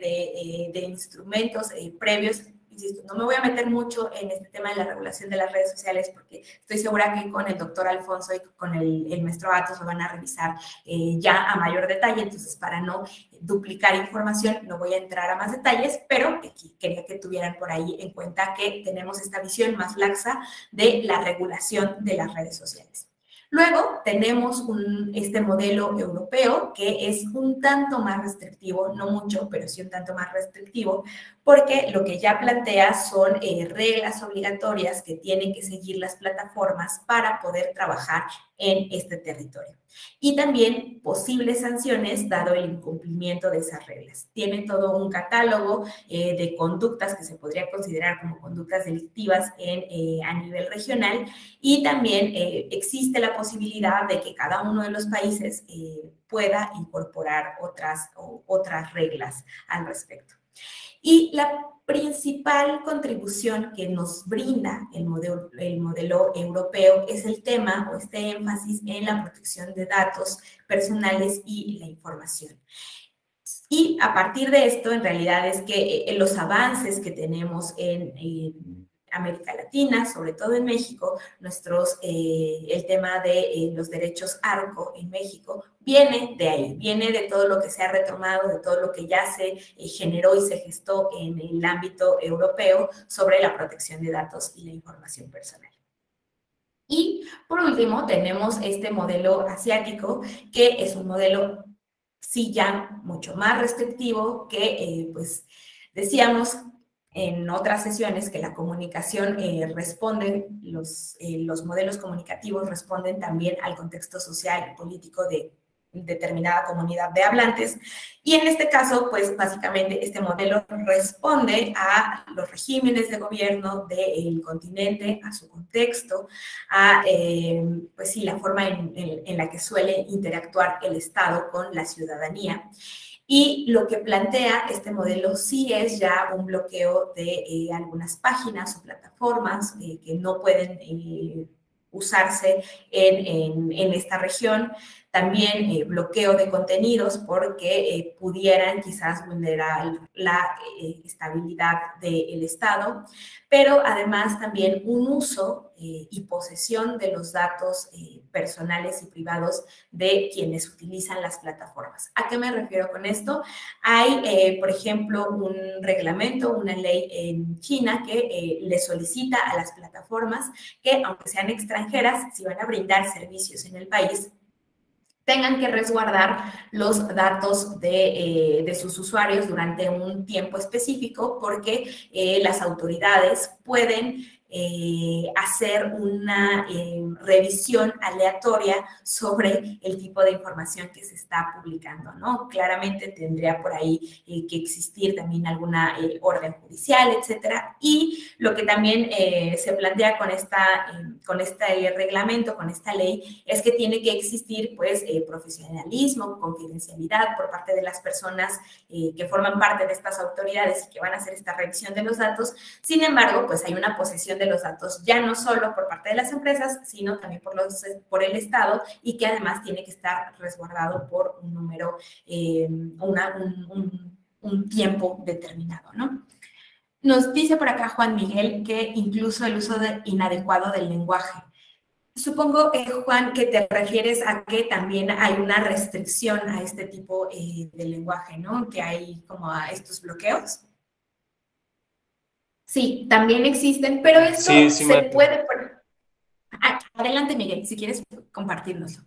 de instrumentos previos. Insisto, no me voy a meter mucho en este tema de la regulación de las redes sociales porque estoy segura que con el doctor Alfonso y con el maestro Atos lo van a revisar ya a mayor detalle, entonces para no duplicar información no voy a entrar a más detalles, pero aquí quería que tuvieran por ahí en cuenta que tenemos esta visión más laxa de la regulación de las redes sociales. Luego tenemos este modelo europeo que es un tanto más restrictivo, no mucho, pero sí un tanto más restrictivo, porque lo que ya plantea son reglas obligatorias que tienen que seguir las plataformas para poder trabajar en este territorio. Y también posibles sanciones dado el incumplimiento de esas reglas. Tiene todo un catálogo de conductas que se podría considerar como conductas delictivas a nivel regional y también existe la posibilidad de que cada uno de los países pueda incorporar otras reglas al respecto. Y la principal contribución que nos brinda el modelo europeo es el tema o este énfasis en la protección de datos personales y la información. Y a partir de esto, en realidad es que los avances que tenemos en América Latina, sobre todo en México, el tema de los derechos ARCO en México viene de ahí, viene de todo lo que se ha retomado, de todo lo que ya se generó y se gestó en el ámbito europeo sobre la protección de datos y la información personal. Y por último, tenemos este modelo asiático, que es un modelo sí ya mucho más restrictivo, que pues decíamos en otras sesiones que la comunicación los modelos comunicativos responden también al contexto social y político de determinada comunidad de hablantes. Y en este caso, pues básicamente este modelo responde a los regímenes de gobierno del continente, a su contexto, a pues sí, la forma en la que suele interactuar el Estado con la ciudadanía. Y lo que plantea este modelo sí es ya un bloqueo de algunas páginas o plataformas que no pueden usarse en esta región. También bloqueo de contenidos porque pudieran quizás vulnerar la estabilidad del Estado, pero además también un uso y posesión de los datos personales y privados de quienes utilizan las plataformas. ¿A qué me refiero con esto? Hay, por ejemplo, un reglamento, una ley en China que le solicita a las plataformas que, aunque sean extranjeras, si van a brindar servicios en el país, tengan que resguardar los datos de sus usuarios durante un tiempo específico porque las autoridades pueden hacer una revisión aleatoria sobre el tipo de información que se está publicando, ¿no? Claramente tendría por ahí que existir también alguna orden judicial, etcétera. Y lo que también se plantea con este reglamento, con esta ley, es que tiene que existir, pues, profesionalismo, confidencialidad por parte de las personas que forman parte de estas autoridades y que van a hacer esta revisión de los datos. Sin embargo, pues hay una posesión de los datos ya no solo por parte de las empresas, sino también por el Estado, y que además tiene que estar resguardado por un número, un tiempo determinado, ¿no? Nos dice por acá Juan Miguel que incluso el uso inadecuado del lenguaje. Supongo, Juan, que te refieres a que también hay una restricción a este tipo de lenguaje, ¿no? Que hay como a estos bloqueos. Sí, también existen, pero esto Sí, se puede... Adelante, Miguel, si quieres compartirnoslo.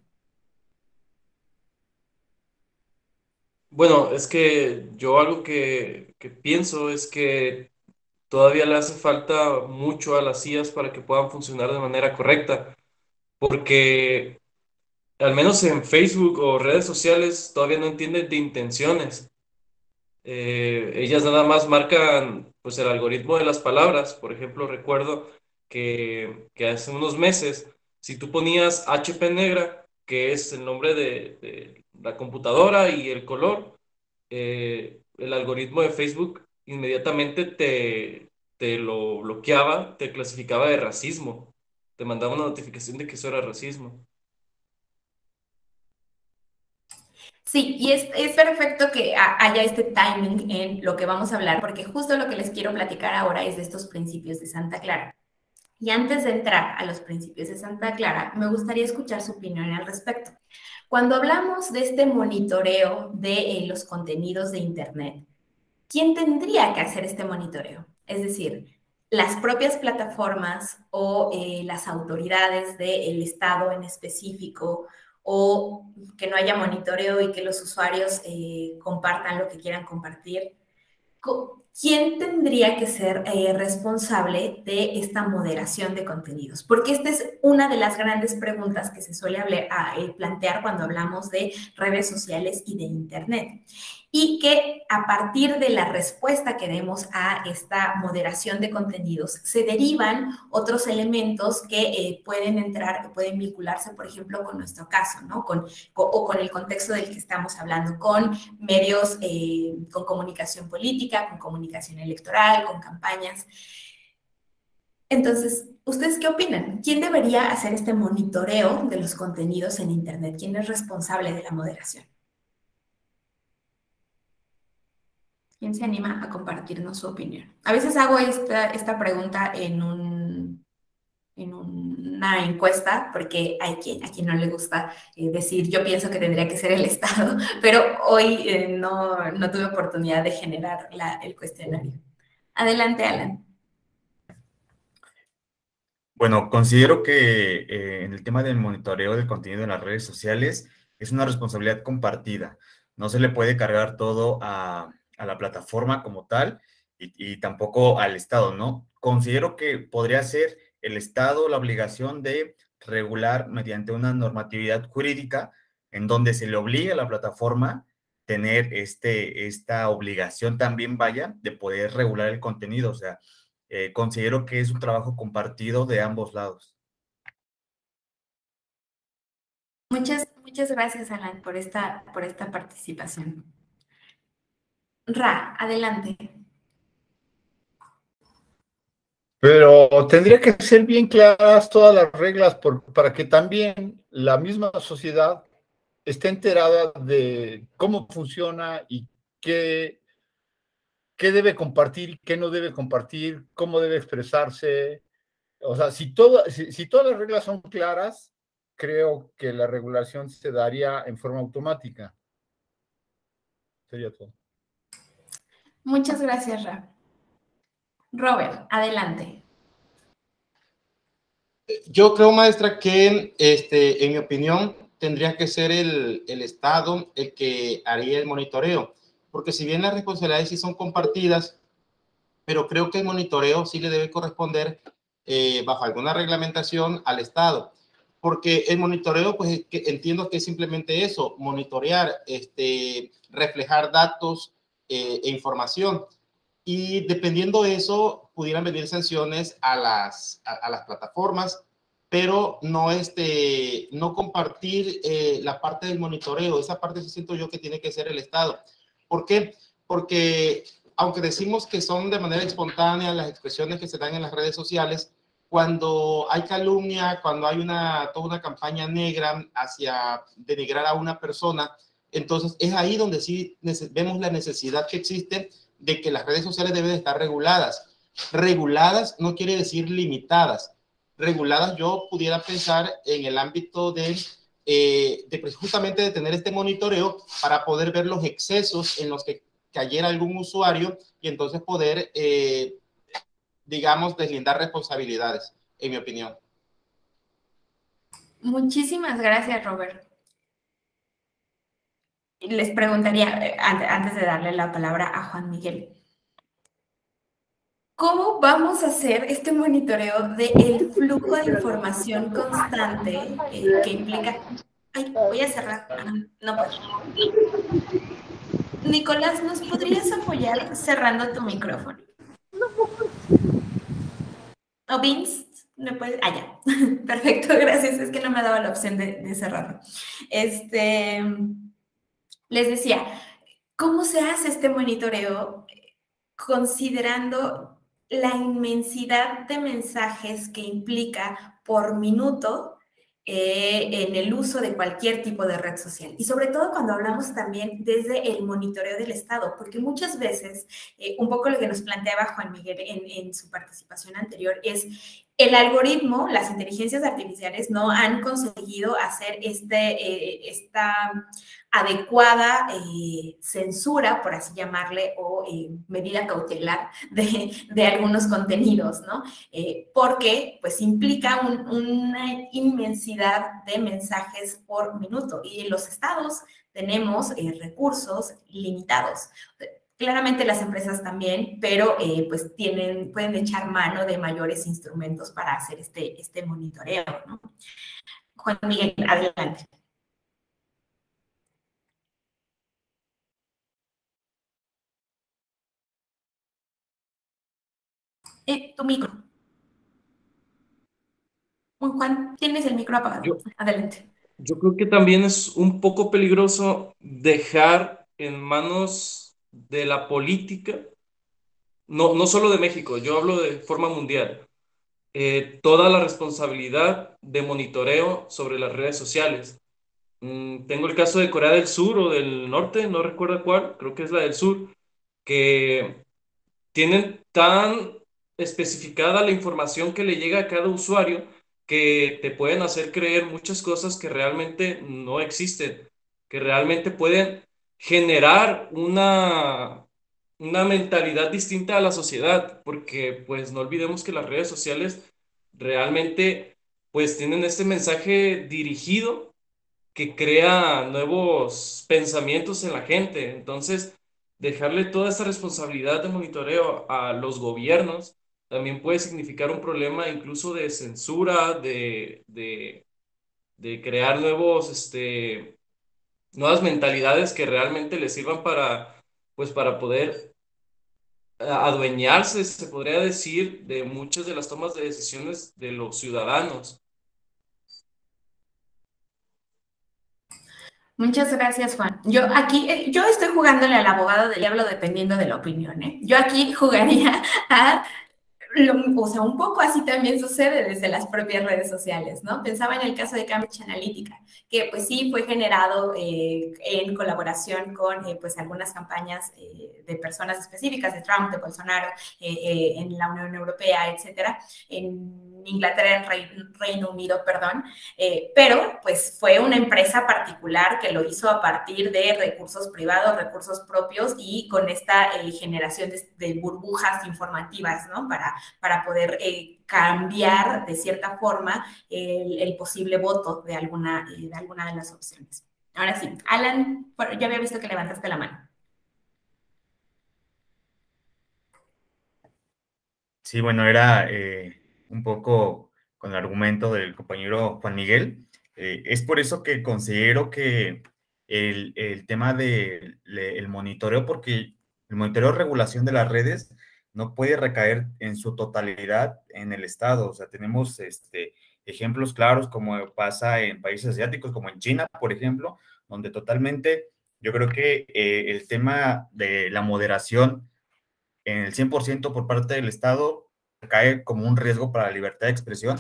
Bueno, es que yo algo que pienso es que todavía le hace falta mucho a las IAs para que puedan funcionar de manera correcta, porque al menos en Facebook o redes sociales todavía no entienden de intenciones. Ellas nada más marcan pues el algoritmo de las palabras. Por ejemplo, recuerdo que hace unos meses, si tú ponías HP negra, que es el nombre de la computadora y el color, el algoritmo de Facebook inmediatamente te lo bloqueaba, te clasificaba de racismo, te mandaba una notificación de que eso era racismo. Sí, y es perfecto que haya este timing en lo que vamos a hablar, porque justo lo que les quiero platicar ahora es de estos principios de Santa Clara. Y antes de entrar a los principios de Santa Clara, me gustaría escuchar su opinión al respecto. Cuando hablamos de este monitoreo de los contenidos de Internet, ¿quién tendría que hacer este monitoreo? Es decir, las propias plataformas o las autoridades del Estado en específico, o que no haya monitoreo y que los usuarios compartan lo que quieran compartir. ¿Quién tendría que ser responsable de esta moderación de contenidos? Porque esta es una de las grandes preguntas que se suele plantear cuando hablamos de redes sociales y de Internet. Y que a partir de la respuesta que demos a esta moderación de contenidos, se derivan otros elementos que pueden entrar, que pueden vincularse, por ejemplo, con nuestro caso, ¿no? O con el contexto del que estamos hablando, con medios, con comunicación política, con comunicación electoral, con campañas. Entonces, ¿ustedes qué opinan? ¿Quién debería hacer este monitoreo de los contenidos en Internet? ¿Quién es responsable de la moderación? ¿Quién se anima a compartirnos su opinión? A veces hago esta pregunta en una encuesta, porque hay a quien no le gusta decir yo pienso que tendría que ser el Estado, pero hoy no tuve oportunidad de generar el cuestionario. Adelante, Alan. Bueno, considero que en el tema del monitoreo del contenido en las redes sociales es una responsabilidad compartida. No se le puede cargar todo a la plataforma como tal y tampoco al Estado, ¿no? Considero que podría ser el Estado la obligación de regular mediante una normatividad jurídica en donde se le obligue a la plataforma tener esta obligación también, vaya, de poder regular el contenido. O sea, considero que es un trabajo compartido de ambos lados. Muchas gracias, Alan, por esta participación. Ra, adelante. Pero tendría que ser bien claras todas las reglas para que también la misma sociedad esté enterada de cómo funciona y qué debe compartir, qué no debe compartir, cómo debe expresarse. O sea, si todas las reglas son claras, creo que la regulación se daría en forma automática. Sería todo. Muchas gracias, Ra. Robert, adelante. Yo creo, maestra, que en mi opinión tendría que ser el Estado el que haría el monitoreo, porque si bien las responsabilidades sí son compartidas, pero creo que el monitoreo sí le debe corresponder bajo alguna reglamentación al Estado. Porque el monitoreo, pues entiendo que es simplemente eso, monitorear, reflejar datos e información. Y dependiendo de eso, pudieran venir sanciones a las plataformas, pero no, no compartir la parte del monitoreo. Esa parte sí siento yo que tiene que ser el Estado. ¿Por qué? Porque aunque decimos que son de manera espontánea las expresiones que se dan en las redes sociales, cuando hay calumnia, cuando hay toda una campaña negra hacia denigrar a una persona, entonces es ahí donde sí vemos la necesidad que existe de que las redes sociales deben estar reguladas. Reguladas no quiere decir limitadas. Reguladas yo pudiera pensar en el ámbito de justamente de tener este monitoreo para poder ver los excesos en los que cayera algún usuario y entonces poder, digamos, deslindar responsabilidades, en mi opinión. Muchísimas gracias, Robert. Les preguntaría, antes de darle la palabra a Juan Miguel, ¿cómo vamos a hacer este monitoreo del flujo de información constante que implica... Ay, voy a cerrar. No puedo. Nicolás, ¿nos podrías apoyar cerrando tu micrófono? ¿O Vince? ¿Me puedes? Ah, ya. Perfecto, gracias. Es que no me daba la opción de cerrarlo. Les decía, ¿cómo se hace este monitoreo considerando la inmensidad de mensajes que implica por minuto en el uso de cualquier tipo de red social? Y sobre todo cuando hablamos también desde el monitoreo del Estado, porque muchas veces, un poco lo que nos planteaba Juan Miguel en su participación anterior es el algoritmo, las inteligencias artificiales no han conseguido hacer esta adecuada censura, por así llamarle, o medida cautelar de algunos contenidos, ¿no? Porque pues implica una inmensidad de mensajes por minuto y en los estados tenemos recursos limitados. Claramente las empresas también, pero pues pueden echar mano de mayores instrumentos para hacer este monitoreo, ¿no? Juan Miguel, adelante. Tu micro. Juan, tienes el micro apagado. Adelante. Yo creo que también es un poco peligroso dejar en manos de la política, no solo de México, yo hablo de forma mundial, toda la responsabilidad de monitoreo sobre las redes sociales. Tengo el caso de Corea del Sur o del Norte, no recuerdo cuál, creo que es la del Sur, que tienen tan especificada la información que le llega a cada usuario que te pueden hacer creer muchas cosas que realmente no existen, que realmente pueden generar una mentalidad distinta a la sociedad, porque pues no olvidemos que las redes sociales realmente pues tienen este mensaje dirigido que crea nuevos pensamientos en la gente. Entonces, dejarle toda esta responsabilidad de monitoreo a los gobiernos también puede significar un problema incluso de censura, de crear nuevas mentalidades que realmente les sirvan pues, para poder adueñarse, se podría decir, de muchas de las tomas de decisiones de los ciudadanos. Muchas gracias, Juan. Yo aquí, yo estoy jugándole al abogado del diablo dependiendo de la opinión, ¿eh? Yo aquí jugaría a, o sea, un poco así también sucede desde las propias redes sociales, ¿no? Pensaba en el caso de Cambridge Analytica, que pues sí fue generado en colaboración con pues algunas campañas de personas específicas, de Trump, de Bolsonaro, en la Unión Europea, etcétera, en Inglaterra, en Reino Unido, perdón, pero pues fue una empresa particular que lo hizo a partir de recursos privados, recursos propios y con esta generación de burbujas informativas, ¿no? Para poder cambiar de cierta forma el posible voto de alguna de las opciones. Ahora sí, Alan, ya había visto que levantaste la mano. Sí, bueno, era un poco con el argumento del compañero Juan Miguel. Es por eso que considero que el tema del monitoreo, porque el monitoreo de regulación de las redes no puede recaer en su totalidad en el Estado. O sea, tenemos ejemplos claros como pasa en países asiáticos, como en China, por ejemplo, donde totalmente yo creo que el tema de la moderación en el 100% por parte del Estado cae como un riesgo para la libertad de expresión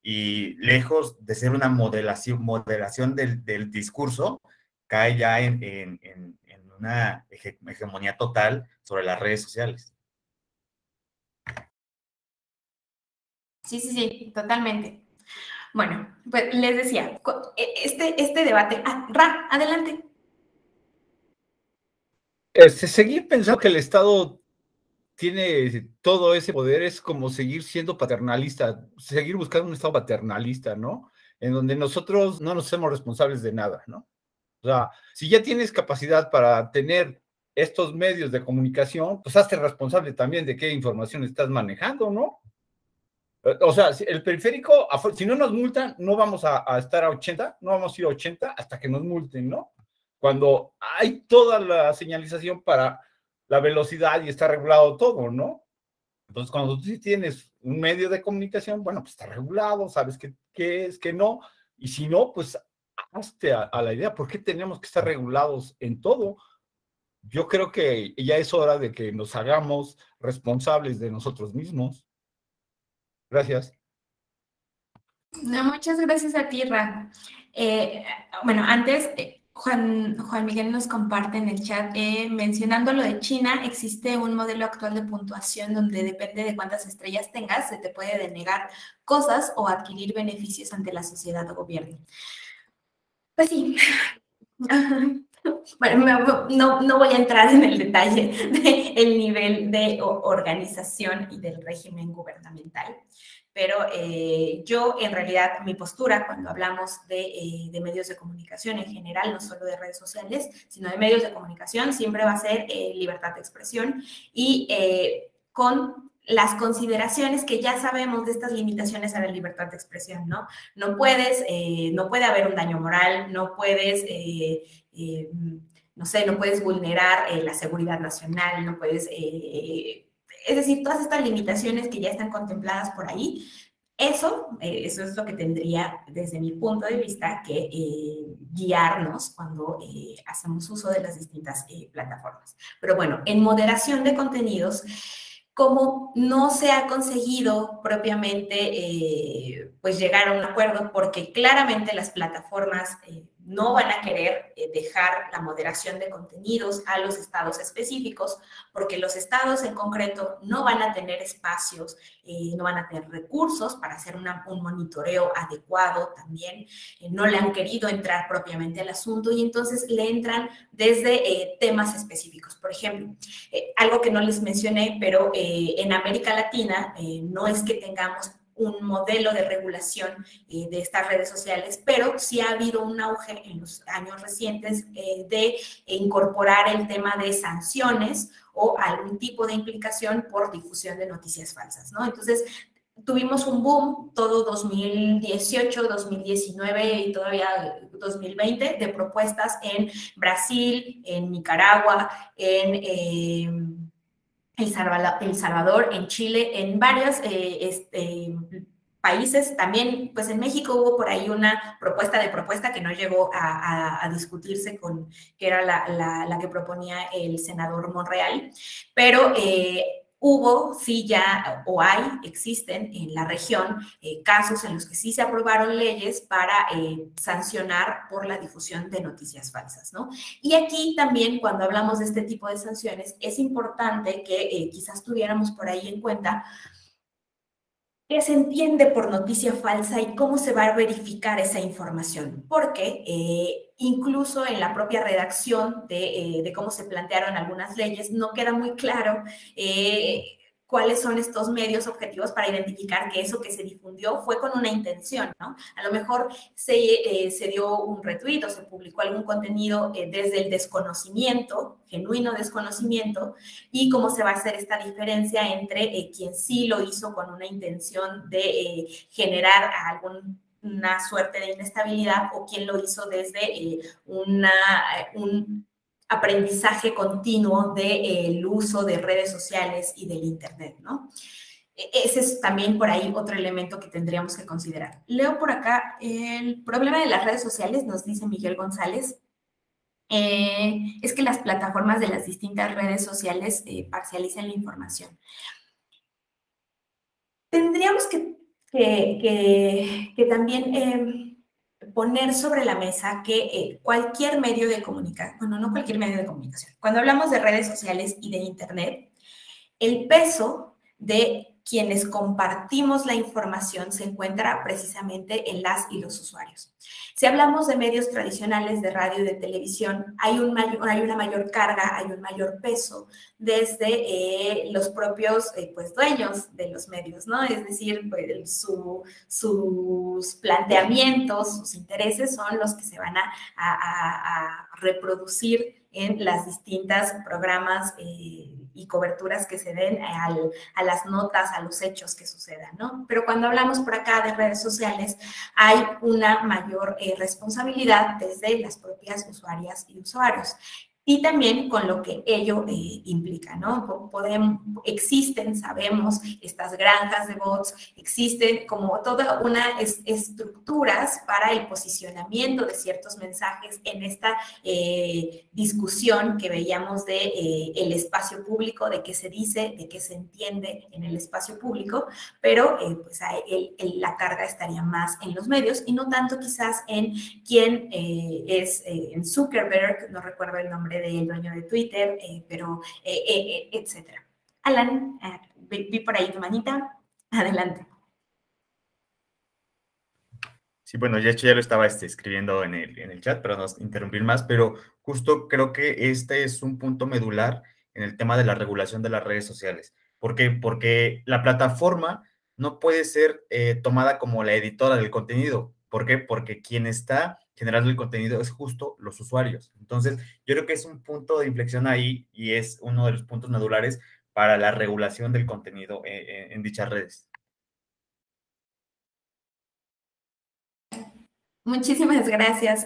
y lejos de ser una moderación del discurso, cae ya en una hegemonía total sobre las redes sociales. Sí, totalmente. Bueno, pues les decía, este debate... Ra, adelante. Seguir pensando que el Estado tiene todo ese poder es como seguir siendo paternalista, seguir buscando un Estado paternalista, ¿no? En donde nosotros no nos hacemos responsables de nada, ¿no? O sea, si ya tienes capacidad para tener estos medios de comunicación, pues hazte responsable también de qué información estás manejando, ¿no? O sea, el periférico, si no nos multan, no vamos a estar a 80, no vamos a ir a 80 hasta que nos multen, ¿no? Cuando hay toda la señalización para la velocidad y está regulado todo, ¿no? Entonces, cuando tú sí tienes un medio de comunicación, bueno, pues está regulado, sabes qué es, qué no, y si no, pues hazte a la idea, ¿por qué tenemos que estar regulados en todo? Yo creo que ya es hora de que nos hagamos responsables de nosotros mismos. Gracias. No, muchas gracias a ti, Ra. Bueno, antes, Juan Miguel nos comparte en el chat, mencionando lo de China, existe un modelo actual de puntuación donde depende de cuántas estrellas tengas, se te puede denegar cosas o adquirir beneficios ante la sociedad o gobierno. Pues sí. Bueno, no voy a entrar en el detalle del nivel de organización y del régimen gubernamental, pero yo en realidad mi postura cuando hablamos de medios de comunicación en general, no solo de redes sociales, sino de medios de comunicación, siempre va a ser libertad de expresión y con las consideraciones que ya sabemos de estas limitaciones a la libertad de expresión, ¿no? No puede haber un daño moral, no puedes... no sé, no puedes vulnerar la seguridad nacional, no puedes, es decir, todas estas limitaciones que ya están contempladas por ahí, eso es lo que tendría, desde mi punto de vista, que guiarnos cuando hacemos uso de las distintas plataformas. Pero bueno, en moderación de contenidos, como no se ha conseguido propiamente pues llegar a un acuerdo, porque claramente las plataformas no van a querer dejar la moderación de contenidos a los estados específicos, porque los estados en concreto no van a tener espacios, no van a tener recursos para hacer un monitoreo adecuado también, no le han querido entrar propiamente al asunto y entonces le entran desde temas específicos. Por ejemplo, algo que no les mencioné, pero en América Latina no es que tengamos un modelo de regulación de estas redes sociales, pero sí ha habido un auge en los años recientes de incorporar el tema de sanciones o algún tipo de implicación por difusión de noticias falsas, ¿no? Entonces, tuvimos un boom todo 2018, 2019 y todavía 2020 de propuestas en Brasil, en Nicaragua, en El Salvador, en Chile, en varios países. También, pues en México hubo por ahí una propuesta que no llegó a discutirse, que era la que proponía el senador Monreal, pero hubo, sí ya, o existen en la región casos en los que sí se aprobaron leyes para sancionar por la difusión de noticias falsas, ¿no? Y aquí también, cuando hablamos de este tipo de sanciones, es importante que quizás tuviéramos por ahí en cuenta qué se entiende por noticia falsa y cómo se va a verificar esa información, porque incluso en la propia redacción de cómo se plantearon algunas leyes, no queda muy claro cuáles son estos medios objetivos para identificar que eso que se difundió fue con una intención, ¿no? A lo mejor se dio un retweet o se publicó algún contenido desde el desconocimiento, genuino desconocimiento, y cómo se va a hacer esta diferencia entre quien sí lo hizo con una intención de generar una suerte de inestabilidad o quien lo hizo desde un aprendizaje continuo del uso de redes sociales y del Internet, ¿no? Ese es también por ahí otro elemento que tendríamos que considerar. Leo por acá, el problema de las redes sociales, nos dice Miguel González, es que las plataformas de las distintas redes sociales parcializan la información. Tendríamos que también poner sobre la mesa que cualquier medio de comunicación, bueno, no cualquier medio de comunicación, cuando hablamos de redes sociales y de Internet, el peso de quienes compartimos la información se encuentra precisamente en las y los usuarios. Si hablamos de medios tradicionales de radio y de televisión, hay una mayor carga, hay un mayor peso desde los propios pues, dueños de los medios, ¿no? Es decir, pues, sus planteamientos, sus intereses son los que se van a reproducir en las distintas programas y coberturas que se den a las notas, a los hechos que sucedan, ¿no? Pero cuando hablamos por acá de redes sociales, hay una mayor responsabilidad desde las propias usuarias y usuarios. Y también con lo que ello implica, ¿no? Existen, sabemos, estas granjas de bots, existen como toda una estructuras para el posicionamiento de ciertos mensajes en esta discusión que veíamos de el espacio público, de qué se dice, de qué se entiende en el espacio público, pero pues la carga estaría más en los medios y no tanto quizás en quién es en Zuckerberg, no recuerdo el nombre del dueño de Twitter, pero etcétera. Alan, vi por ahí tu manita. Adelante. Sí, bueno, de hecho ya lo estaba escribiendo en el chat, pero no interrumpir más, pero justo creo que este es un punto medular en el tema de la regulación de las redes sociales. ¿Por qué? Porque la plataforma no puede ser tomada como la editora del contenido. ¿Por qué? Porque quien está generando el contenido es justo los usuarios. Entonces, yo creo que es un punto de inflexión ahí y es uno de los puntos medulares para la regulación del contenido en dichas redes. Muchísimas gracias,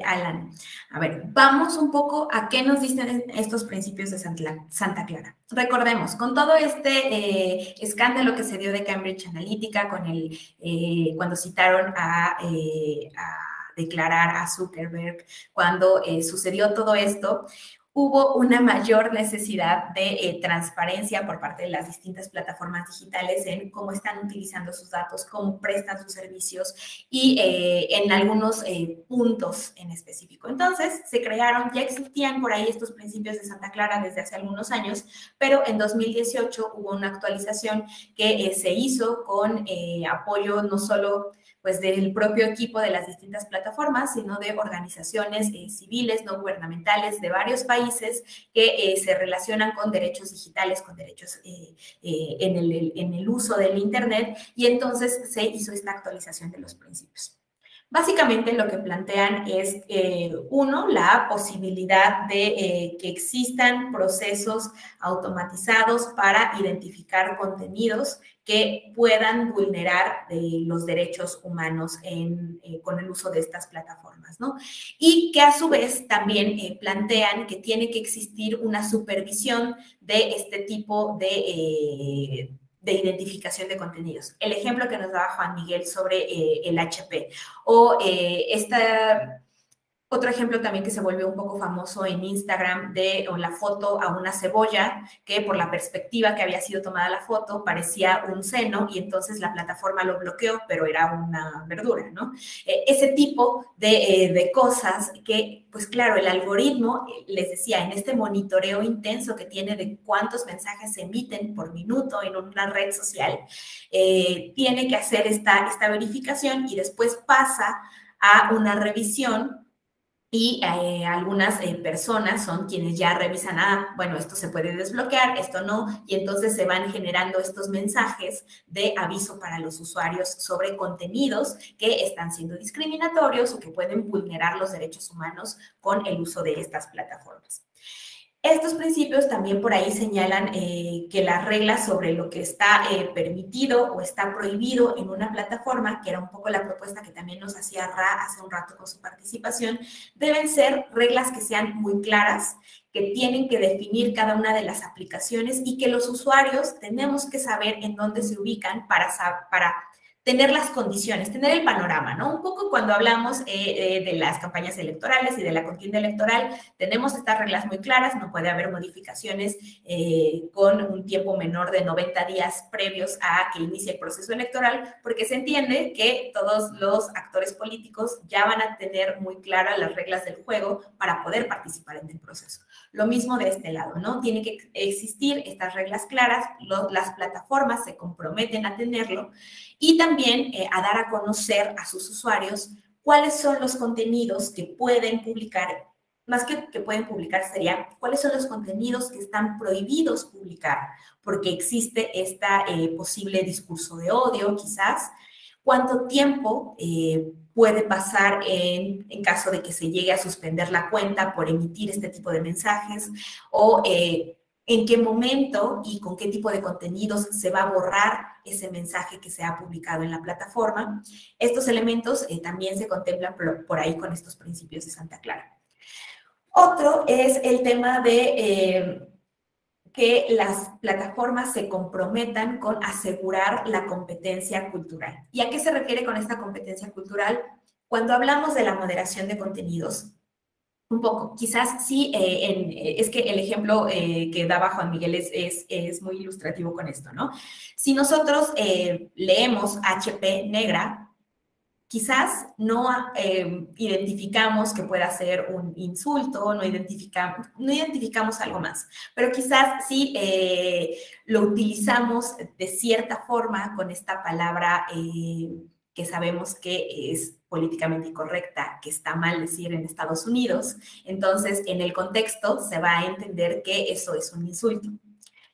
Alan. A ver, vamos un poco a qué nos dicen estos principios de Santa Clara. Recordemos, con todo este escándalo que se dio de Cambridge Analytica, cuando citaron a declarar a Zuckerberg, cuando sucedió todo esto, hubo una mayor necesidad de transparencia por parte de las distintas plataformas digitales en cómo están utilizando sus datos, cómo prestan sus servicios y en algunos puntos en específico. Entonces, ya existían por ahí estos principios de Santa Clara desde hace algunos años, pero en 2018 hubo una actualización que se hizo con apoyo no solo pues del propio equipo de las distintas plataformas, sino de organizaciones civiles, no gubernamentales de varios países que se relacionan con derechos digitales, con derechos en el uso del Internet, y entonces se hizo esta actualización de los principios. Básicamente lo que plantean es, uno, la posibilidad de que existan procesos automatizados para identificar contenidos que puedan vulnerar los derechos humanos con el uso de estas plataformas, ¿no? Y que a su vez también plantean que tiene que existir una supervisión de este tipo de identificación de contenidos. El ejemplo que nos daba Juan Miguel sobre el HP o otro ejemplo también que se volvió un poco famoso en Instagram o la foto a una cebolla que por la perspectiva que había sido tomada la foto parecía un seno y entonces la plataforma lo bloqueó, pero era una verdura, ¿no? Ese tipo de cosas que, pues claro, el algoritmo, les decía, en este monitoreo intenso que tiene de cuántos mensajes se emiten por minuto en una red social, tiene que hacer esta verificación y después pasa a una revisión Y algunas personas son quienes ya revisan, bueno, esto se puede desbloquear, esto no, y entonces se van generando estos mensajes de aviso para los usuarios sobre contenidos que están siendo discriminatorios o que pueden vulnerar los derechos humanos con el uso de estas plataformas. Estos principios también por ahí señalan que las reglas sobre lo que está permitido o está prohibido en una plataforma, que era un poco la propuesta que también nos hacía Ra hace un rato con su participación, deben ser reglas que sean muy claras, que tienen que definir cada una de las aplicaciones y que los usuarios tenemos que saber en dónde se ubican para tener las condiciones, tener el panorama, ¿no? Un poco cuando hablamos de las campañas electorales y de la contienda electoral, tenemos estas reglas muy claras, no puede haber modificaciones con un tiempo menor de 90 días previos a que inicie el proceso electoral, porque se entiende que todos los actores políticos ya van a tener muy claras las reglas del juego para poder participar en el proceso. Lo mismo de este lado, ¿no? Tiene que existir estas reglas claras, las plataformas se comprometen a tenerlo, y también a dar a conocer a sus usuarios cuáles son los contenidos que pueden publicar, más que pueden publicar sería cuáles son los contenidos que están prohibidos publicar, porque existe esta posible discurso de odio quizás, cuánto tiempo puede pasar en caso de que se llegue a suspender la cuenta por emitir este tipo de mensajes, o en qué momento y con qué tipo de contenidos se va a borrar ese mensaje que se ha publicado en la plataforma. Estos elementos también se contemplan por ahí con estos principios de Santa Clara. Otro es el tema de que las plataformas se comprometan con asegurar la competencia cultural. ¿Y a qué se refiere con esta competencia cultural? Cuando hablamos de la moderación de contenidos, un poco, quizás sí, es que el ejemplo que daba Juan Miguel es muy ilustrativo con esto, ¿no? Si nosotros leemos HP negra, quizás no identificamos que pueda ser un insulto, no identificamos algo más, pero quizás sí lo utilizamos de cierta forma con esta palabra que sabemos que es políticamente incorrecta, que está mal decir en Estados Unidos. Entonces, en el contexto se va a entender que eso es un insulto,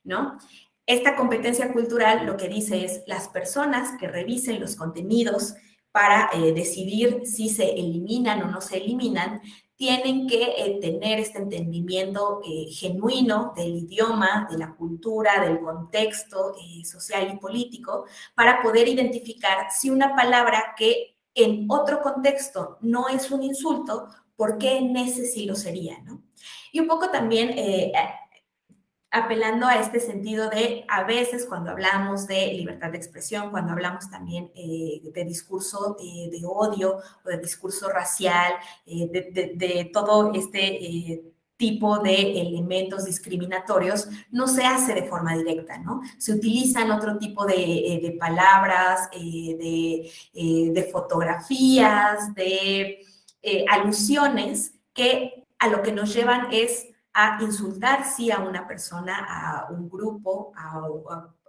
¿no? Esta competencia cultural lo que dice es las personas que revisen los contenidos para decidir si se eliminan o no se eliminan, tienen que tener este entendimiento genuino del idioma, de la cultura, del contexto social y político, para poder identificar si una palabra que en otro contexto no es un insulto, ¿por qué en ese sí lo sería, ¿no? Y un poco también apelando a este sentido de, a veces cuando hablamos de libertad de expresión, cuando hablamos también de discurso de odio o de discurso racial, de todo este tipo de elementos discriminatorios, no se hace de forma directa, ¿no? Se utilizan otro tipo de palabras, de fotografías, de alusiones que a lo que nos llevan es a insultar, sí, a una persona, a un grupo,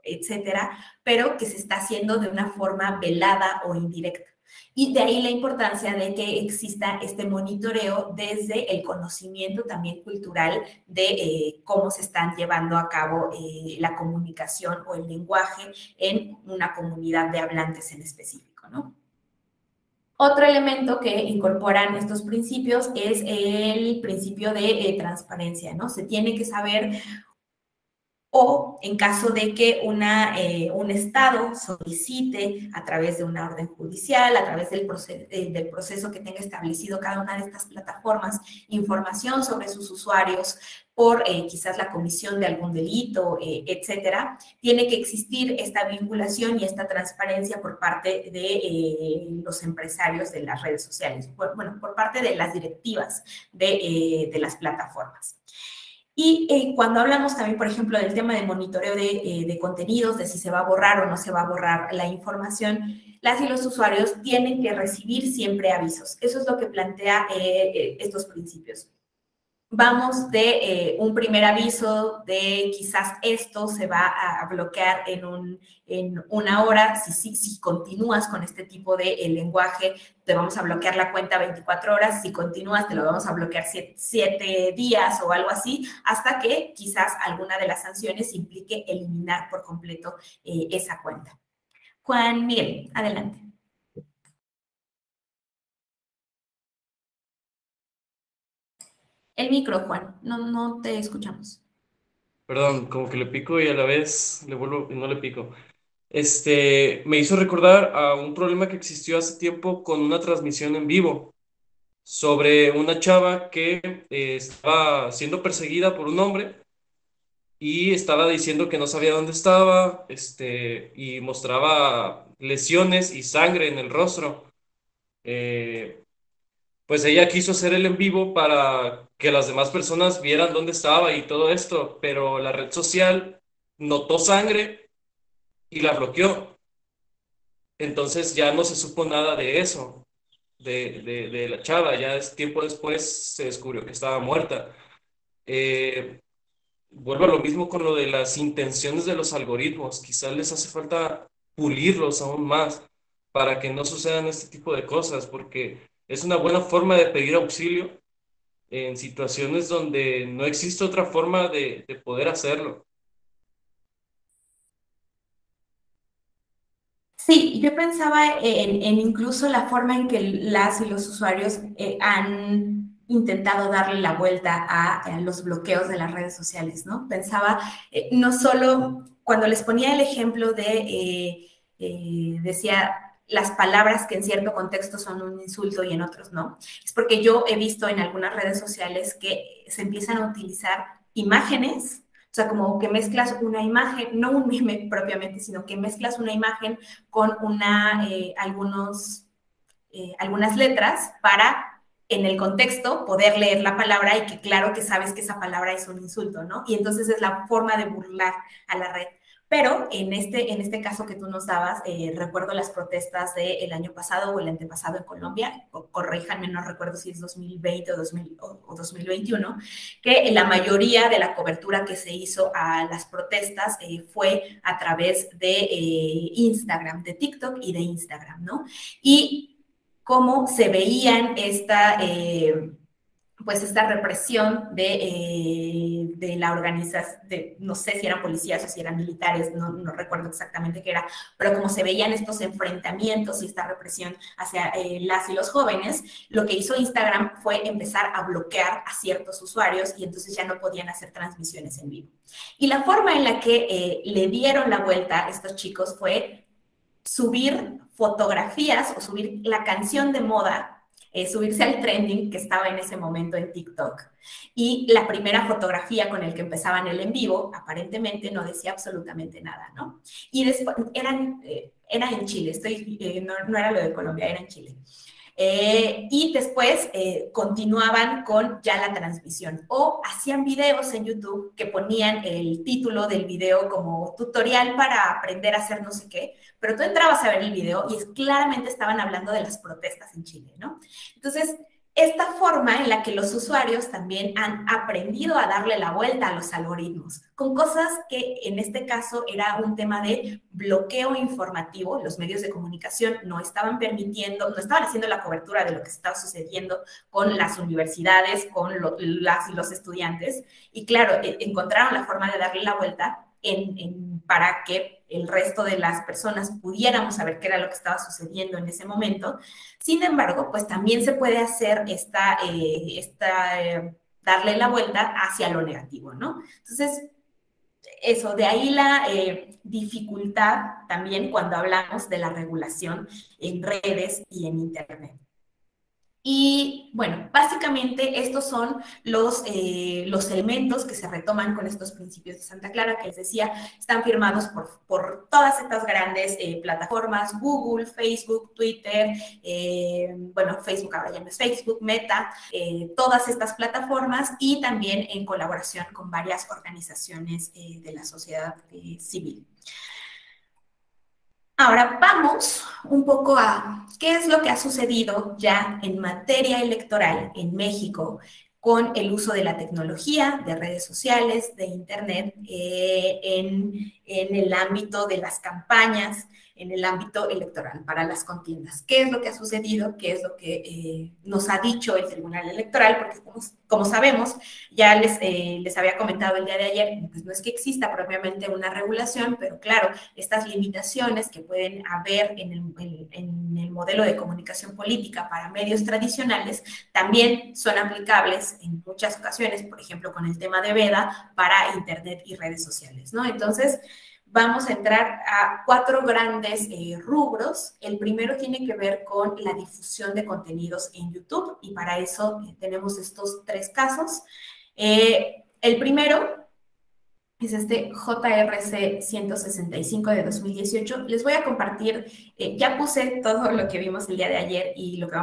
etcétera, pero que se está haciendo de una forma velada o indirecta. Y de ahí la importancia de que exista este monitoreo desde el conocimiento también cultural de cómo se están llevando a cabo la comunicación o el lenguaje en una comunidad de hablantes en específico, ¿no? Otro elemento que incorporan estos principios es el principio de transparencia, ¿no? Se tiene que saber, o en caso de que un Estado solicite a través de una orden judicial, a través del proceso que tenga establecido cada una de estas plataformas, información sobre sus usuarios por quizás la comisión de algún delito, etcétera, tiene que existir esta vinculación y esta transparencia por parte de los empresarios de las redes sociales, bueno, por parte de las directivas de las plataformas. Y cuando hablamos también, por ejemplo, del tema de monitoreo de contenidos, de si se va a borrar o no se va a borrar la información, las y los usuarios tienen que recibir siempre avisos. Eso es lo que plantea estos principios. vamos de un primer aviso de quizás esto se va a bloquear en una hora. Si continúas con este tipo de lenguaje, te vamos a bloquear la cuenta 24 horas. Si continúas, te lo vamos a bloquear 7 días o algo así, hasta que quizás alguna de las sanciones implique eliminar por completo esa cuenta. Juan Miguel, adelante. El micro, Juan, no te escuchamos. Perdón, como que le pico y a la vez le vuelvo y no le pico. Me hizo recordar a un problema que existió hace tiempo con una transmisión en vivo sobre una chava que estaba siendo perseguida por un hombre y estaba diciendo que no sabía dónde estaba, y mostraba lesiones y sangre en el rostro. Eh, pues ella quiso hacer el en vivo para que las demás personas vieran dónde estaba y todo esto, pero la red social notó sangre y la bloqueó. Entonces ya no se supo nada de eso, de la chava. Ya tiempo después se descubrió que estaba muerta. Eh, Vuelvo a lo mismo con lo de las intenciones de los algoritmos. Quizás les hace falta pulirlos aún más para que no sucedan este tipo de cosas, porque es una buena forma de pedir auxilio en situaciones donde no existe otra forma de poder hacerlo. Sí, yo pensaba en incluso la forma en que las y los usuarios han intentado darle la vuelta a los bloqueos de las redes sociales, ¿no? Pensaba no solo cuando les ponía el ejemplo decía las palabras que en cierto contexto son un insulto y en otros no, es porque yo he visto en algunas redes sociales que se empiezan a utilizar imágenes. O sea, como que mezclas una imagen, no un meme propiamente, sino que mezclas una imagen con algunas letras para, en el contexto, poder leer la palabra y que claro que sabes que esa palabra es un insulto, ¿no? Y entonces es la forma de burlar a la red. Pero en este caso que tú nos dabas, recuerdo las protestas del año pasado o el antepasado en Colombia, corríjanme, no recuerdo si es 2020 o 2021, que la mayoría de la cobertura que se hizo a las protestas fue a través de Instagram, de TikTok y de Instagram, ¿no? Y cómo se veían esta represión de la organización, no sé si eran policías o si eran militares, no recuerdo exactamente qué era, pero como se veían estos enfrentamientos y esta represión hacia las y los jóvenes, lo que hizo Instagram fue empezar a bloquear a ciertos usuarios y entonces ya no podían hacer transmisiones en vivo. Y la forma en la que le dieron la vuelta a estos chicos fue subir fotografías o subir la canción de moda, subirse al trending que estaba en ese momento en TikTok. Y la primera fotografía con el que empezaban el en vivo, aparentemente no decía absolutamente nada, ¿no? Y después, era en Chile, no era lo de Colombia, era en Chile. Y después continuaban con ya la transmisión o hacían videos en YouTube que ponían el título del video como tutorial para aprender a hacer no sé qué, pero tú entrabas a ver el video y claramente estaban hablando de las protestas en Chile, ¿no? Entonces, esta forma en la que los usuarios también han aprendido a darle la vuelta a los algoritmos, con cosas que en este caso era un tema de bloqueo informativo. Los medios de comunicación no estaban haciendo la cobertura de lo que estaba sucediendo con las universidades, con las y los estudiantes, y claro, encontraron la forma de darle la vuelta para que el resto de las personas pudiéramos saber qué era lo que estaba sucediendo en ese momento. Sin embargo, pues también se puede hacer darle la vuelta hacia lo negativo, ¿no? Entonces, eso, de ahí la dificultad también cuando hablamos de la regulación en redes y en Internet. Y bueno, básicamente estos son los elementos que se retoman con estos principios de Santa Clara, que les decía, están firmados por todas estas grandes plataformas: Google, Facebook, Twitter, Facebook ahora ya no es Facebook, Meta, todas estas plataformas, y también en colaboración con varias organizaciones de la sociedad civil. Ahora vamos un poco a qué es lo que ha sucedido ya en materia electoral en México con el uso de la tecnología, de redes sociales, de Internet, en el ámbito de las campañas, en el ámbito electoral para las contiendas. ¿Qué es lo que ha sucedido? ¿Qué es lo que nos ha dicho el Tribunal Electoral? Porque como sabemos, ya les había comentado el día de ayer, pues no es que exista propiamente una regulación, pero claro, estas limitaciones que pueden haber en el modelo de comunicación política para medios tradicionales también son aplicables en muchas ocasiones, por ejemplo, con el tema de veda para Internet y redes sociales, ¿no? Entonces, vamos a entrar a 4 grandes rubros. El primero tiene que ver con la difusión de contenidos en YouTube y para eso tenemos estos 3 casos. El primero es este JRC 165 de 2018. Les voy a compartir, ya puse todo lo que vimos el día de ayer y lo que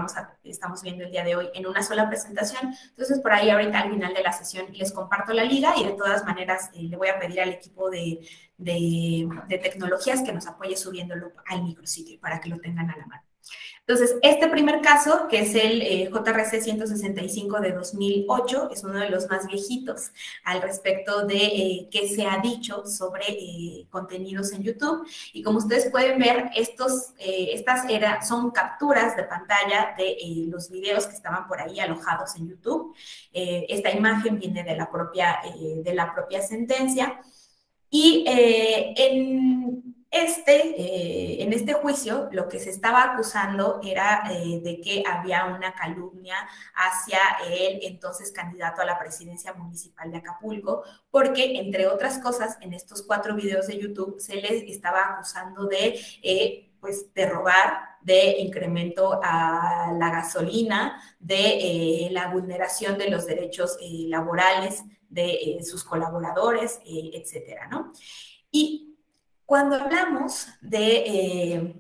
estamos viendo el día de hoy en una sola presentación. Entonces, por ahí ahorita al final de la sesión les comparto la liga y de todas maneras le voy a pedir al equipo de tecnologías que nos apoye subiéndolo al micrositio para que lo tengan a la mano. Entonces, este primer caso, que es el JRC 165 de 2008, es uno de los más viejitos al respecto de qué se ha dicho sobre contenidos en YouTube. Y como ustedes pueden ver, estas son capturas de pantalla de los videos que estaban por ahí alojados en YouTube. Esta imagen viene de la propia sentencia. Y en este juicio, lo que se estaba acusando era de que había una calumnia hacia el entonces candidato a la presidencia municipal de Acapulco, porque, entre otras cosas, en estos 4 videos de YouTube se les estaba acusando de robar, de incremento a la gasolina, de la vulneración de los derechos laborales de sus colaboradores, etcétera, ¿no? Y cuando hablamos de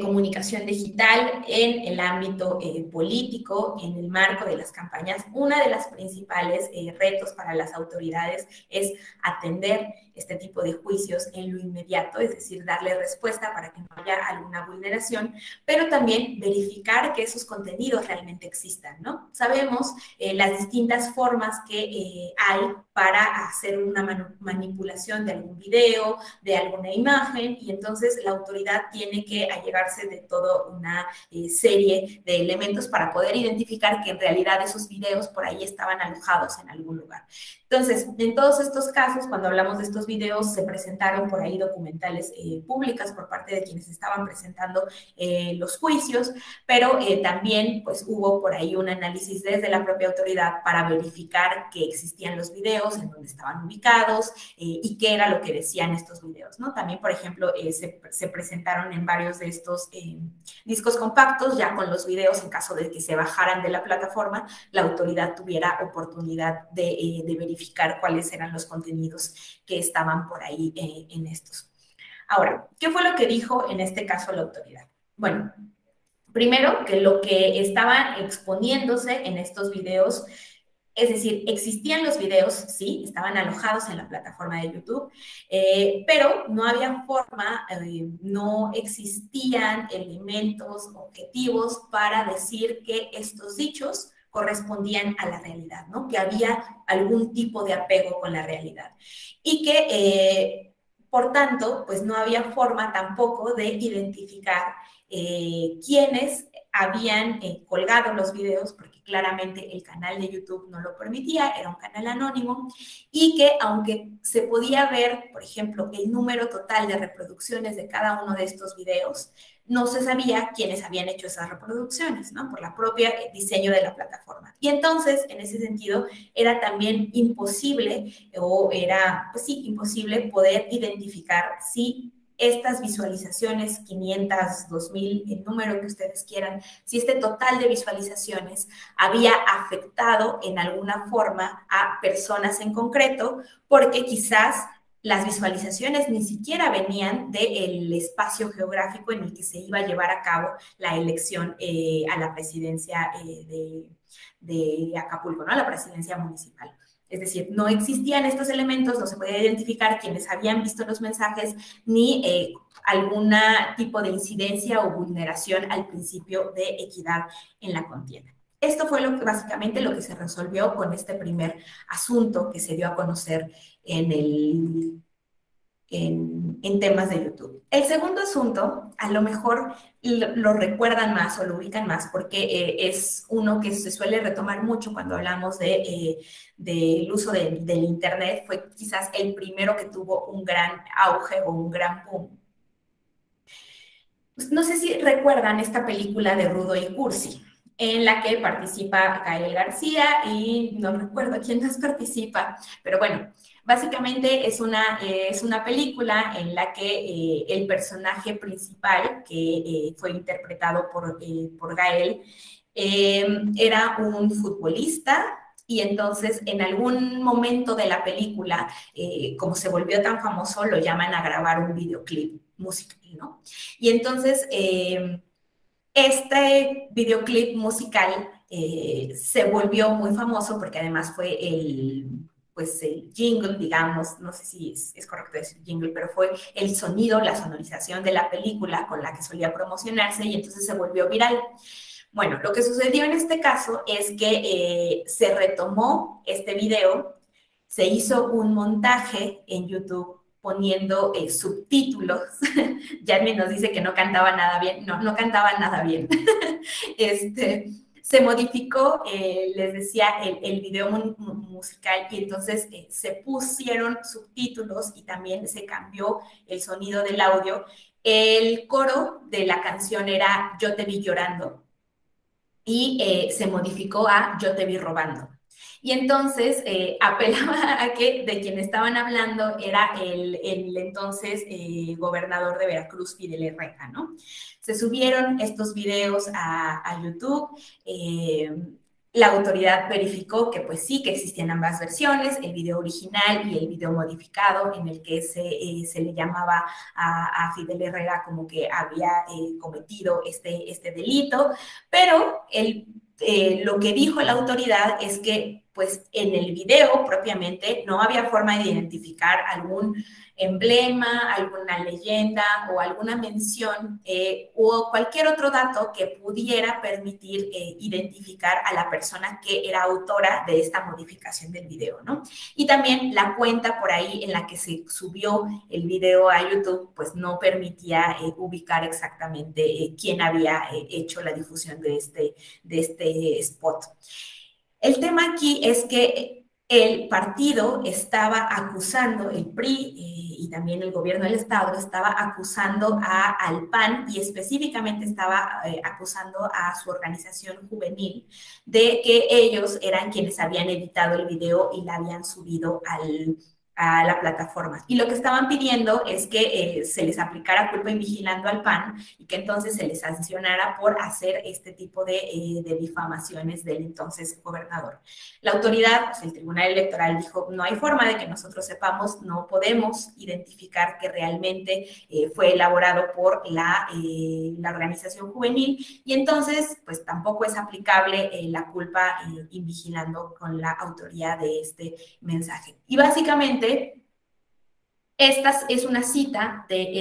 comunicación digital en el ámbito político, en el marco de las campañas, una de las principales retos para las autoridades es atender este tipo de juicios en lo inmediato, es decir, darle respuesta para que no haya alguna vulneración, pero también verificar que esos contenidos realmente existan, ¿no? Sabemos las distintas formas que hay para hacer una manipulación de algún video, de alguna imagen, y entonces la autoridad tiene que allegarse de toda una serie de elementos para poder identificar que en realidad esos videos por ahí estaban alojados en algún lugar. Entonces, en todos estos casos, cuando hablamos de estos videos, se presentaron por ahí documentales públicas por parte de quienes estaban presentando los juicios, pero también pues hubo por ahí un análisis desde la propia autoridad para verificar que existían los videos, en dónde estaban ubicados y qué era lo que decían estos videos, ¿no? También, por ejemplo, se presentaron en varios de estos discos compactos, ya con los videos, en caso de que se bajaran de la plataforma, la autoridad tuviera oportunidad de verificar cuáles eran los contenidos que estaban por ahí en estos. Ahora, ¿qué fue lo que dijo en este caso la autoridad? Bueno, primero, que lo que estaban exponiéndose en estos videos, es decir, existían los videos, sí, estaban alojados en la plataforma de YouTube, pero no había forma, no existían elementos objetivos para decir que estos dichos correspondían a la realidad, ¿no? Que había algún tipo de apego con la realidad. Y que, por tanto, pues no había forma tampoco de identificar quiénes habían colgado los videos, porque claramente el canal de YouTube no lo permitía, era un canal anónimo, y que aunque se podía ver, por ejemplo, el número total de reproducciones de cada uno de estos videos, no se sabía quiénes habían hecho esas reproducciones, ¿no? Por la propia diseño de la plataforma. Y entonces, en ese sentido, era también imposible, imposible poder identificar si estas visualizaciones, 500, 2000, el número que ustedes quieran, si este total de visualizaciones había afectado en alguna forma a personas en concreto, porque quizás las visualizaciones ni siquiera venían del espacio geográfico en el que se iba a llevar a cabo la elección a la presidencia de Acapulco, ¿no? A la presidencia municipal. Es decir, no existían estos elementos, no se podía identificar quiénes habían visto los mensajes, ni algún tipo de incidencia o vulneración al principio de equidad en la contienda. esto fue básicamente lo que se resolvió con este primer asunto que se dio a conocer en temas de YouTube. El segundo asunto, a lo mejor lo recuerdan más o lo ubican más porque es uno que se suele retomar mucho cuando hablamos del uso del Internet. Fue quizás el primero que tuvo un gran auge o un gran boom. No sé si recuerdan esta película de Rudo y Cursi, en la que participa Gael García y no recuerdo quién más participa, pero bueno, básicamente es una película en la que el personaje principal, que fue interpretado por Gael, era un futbolista. Y entonces, en algún momento de la película, como se volvió tan famoso, lo llaman a grabar un videoclip musical, ¿no? Y entonces, este videoclip musical se volvió muy famoso porque además fue el jingle, digamos, no sé si es correcto decir jingle, pero fue el sonido, la sonorización de la película con la que solía promocionarse y entonces se volvió viral. Bueno, lo que sucedió en este caso es que se retomó este video, se hizo un montaje en YouTube poniendo subtítulos. Yanmi nos dice que no cantaba nada bien. No cantaba nada bien. Se modificó, les decía, el video musical y entonces se pusieron subtítulos y también se cambió el sonido del audio. El coro de la canción era Yo te vi llorando y se modificó a Yo te vi robando. Y entonces apelaba a que de quien estaban hablando era el entonces gobernador de Veracruz, Fidel Herrera, ¿no? Se subieron estos videos a YouTube. La autoridad verificó que pues sí, que existían ambas versiones, el video original y el video modificado en el que se le llamaba a Fidel Herrera como que había cometido este delito, pero lo que dijo la autoridad es que pues en el video propiamente no había forma de identificar algún emblema, alguna leyenda o alguna mención o cualquier otro dato que pudiera permitir identificar a la persona que era autora de esta modificación del video, ¿no? Y también la cuenta por ahí en la que se subió el video a YouTube, pues no permitía ubicar exactamente quién había hecho la difusión de este spot. El tema aquí es que el partido estaba acusando, el PRI y también el gobierno del Estado estaba acusando al PAN y específicamente estaba acusando a su organización juvenil de que ellos eran quienes habían editado el video y la habían subido a la plataforma. Y lo que estaban pidiendo es que se les aplicara culpa invigilando al PAN y que entonces se les sancionara por hacer este tipo de difamaciones del entonces gobernador. La autoridad, pues el Tribunal Electoral dijo, no hay forma de que nosotros sepamos, no podemos identificar que realmente fue elaborado por la organización juvenil y entonces pues tampoco es aplicable la culpa invigilando con la autoría de este mensaje. Y básicamente esta es una cita de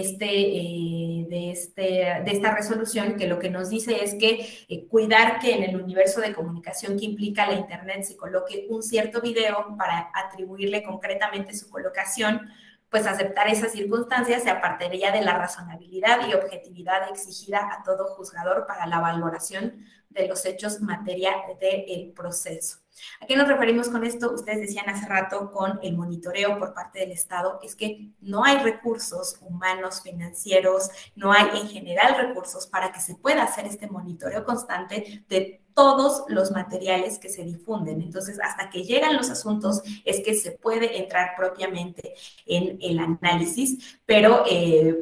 esta resolución que lo que nos dice es que cuidar que en el universo de comunicación que implica la Internet se coloque un cierto video para atribuirle concretamente su colocación, pues aceptar esas circunstancias se apartaría de la razonabilidad y objetividad exigida a todo juzgador para la valoración de los hechos materia del proceso. ¿A qué nos referimos con esto? Ustedes decían hace rato con el monitoreo por parte del Estado, es que no hay recursos humanos, financieros, no hay en general recursos para que se pueda hacer este monitoreo constante de todos los materiales que se difunden. Entonces, hasta que llegan los asuntos es que se puede entrar propiamente en el análisis, pero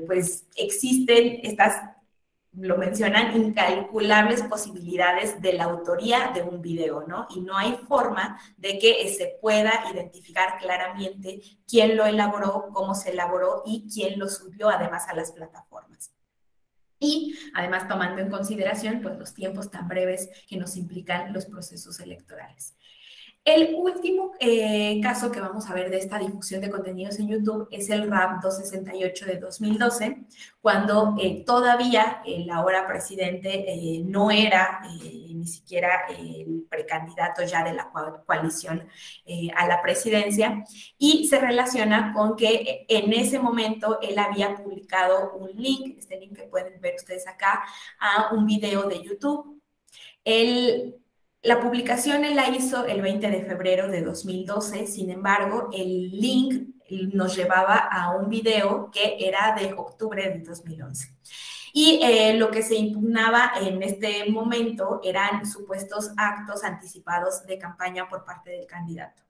pues existen estas, lo mencionan, incalculables posibilidades de la autoría de un video, ¿no? Y no hay forma de que se pueda identificar claramente quién lo elaboró, cómo se elaboró y quién lo subió además a las plataformas. Y además tomando en consideración pues los tiempos tan breves que nos implican los procesos electorales. El último caso que vamos a ver de esta difusión de contenidos en YouTube es el RAP 268 de 2012, cuando todavía el ahora presidente no era ni siquiera el precandidato ya de la coalición a la presidencia, y se relaciona con que en ese momento él había publicado un link, este link que pueden ver ustedes acá, a un video de YouTube. La publicación él la hizo el 20 de febrero de 2012, sin embargo, el link nos llevaba a un video que era de octubre de 2011. Y lo que se impugnaba en este momento eran supuestos actos anticipados de campaña por parte del candidato.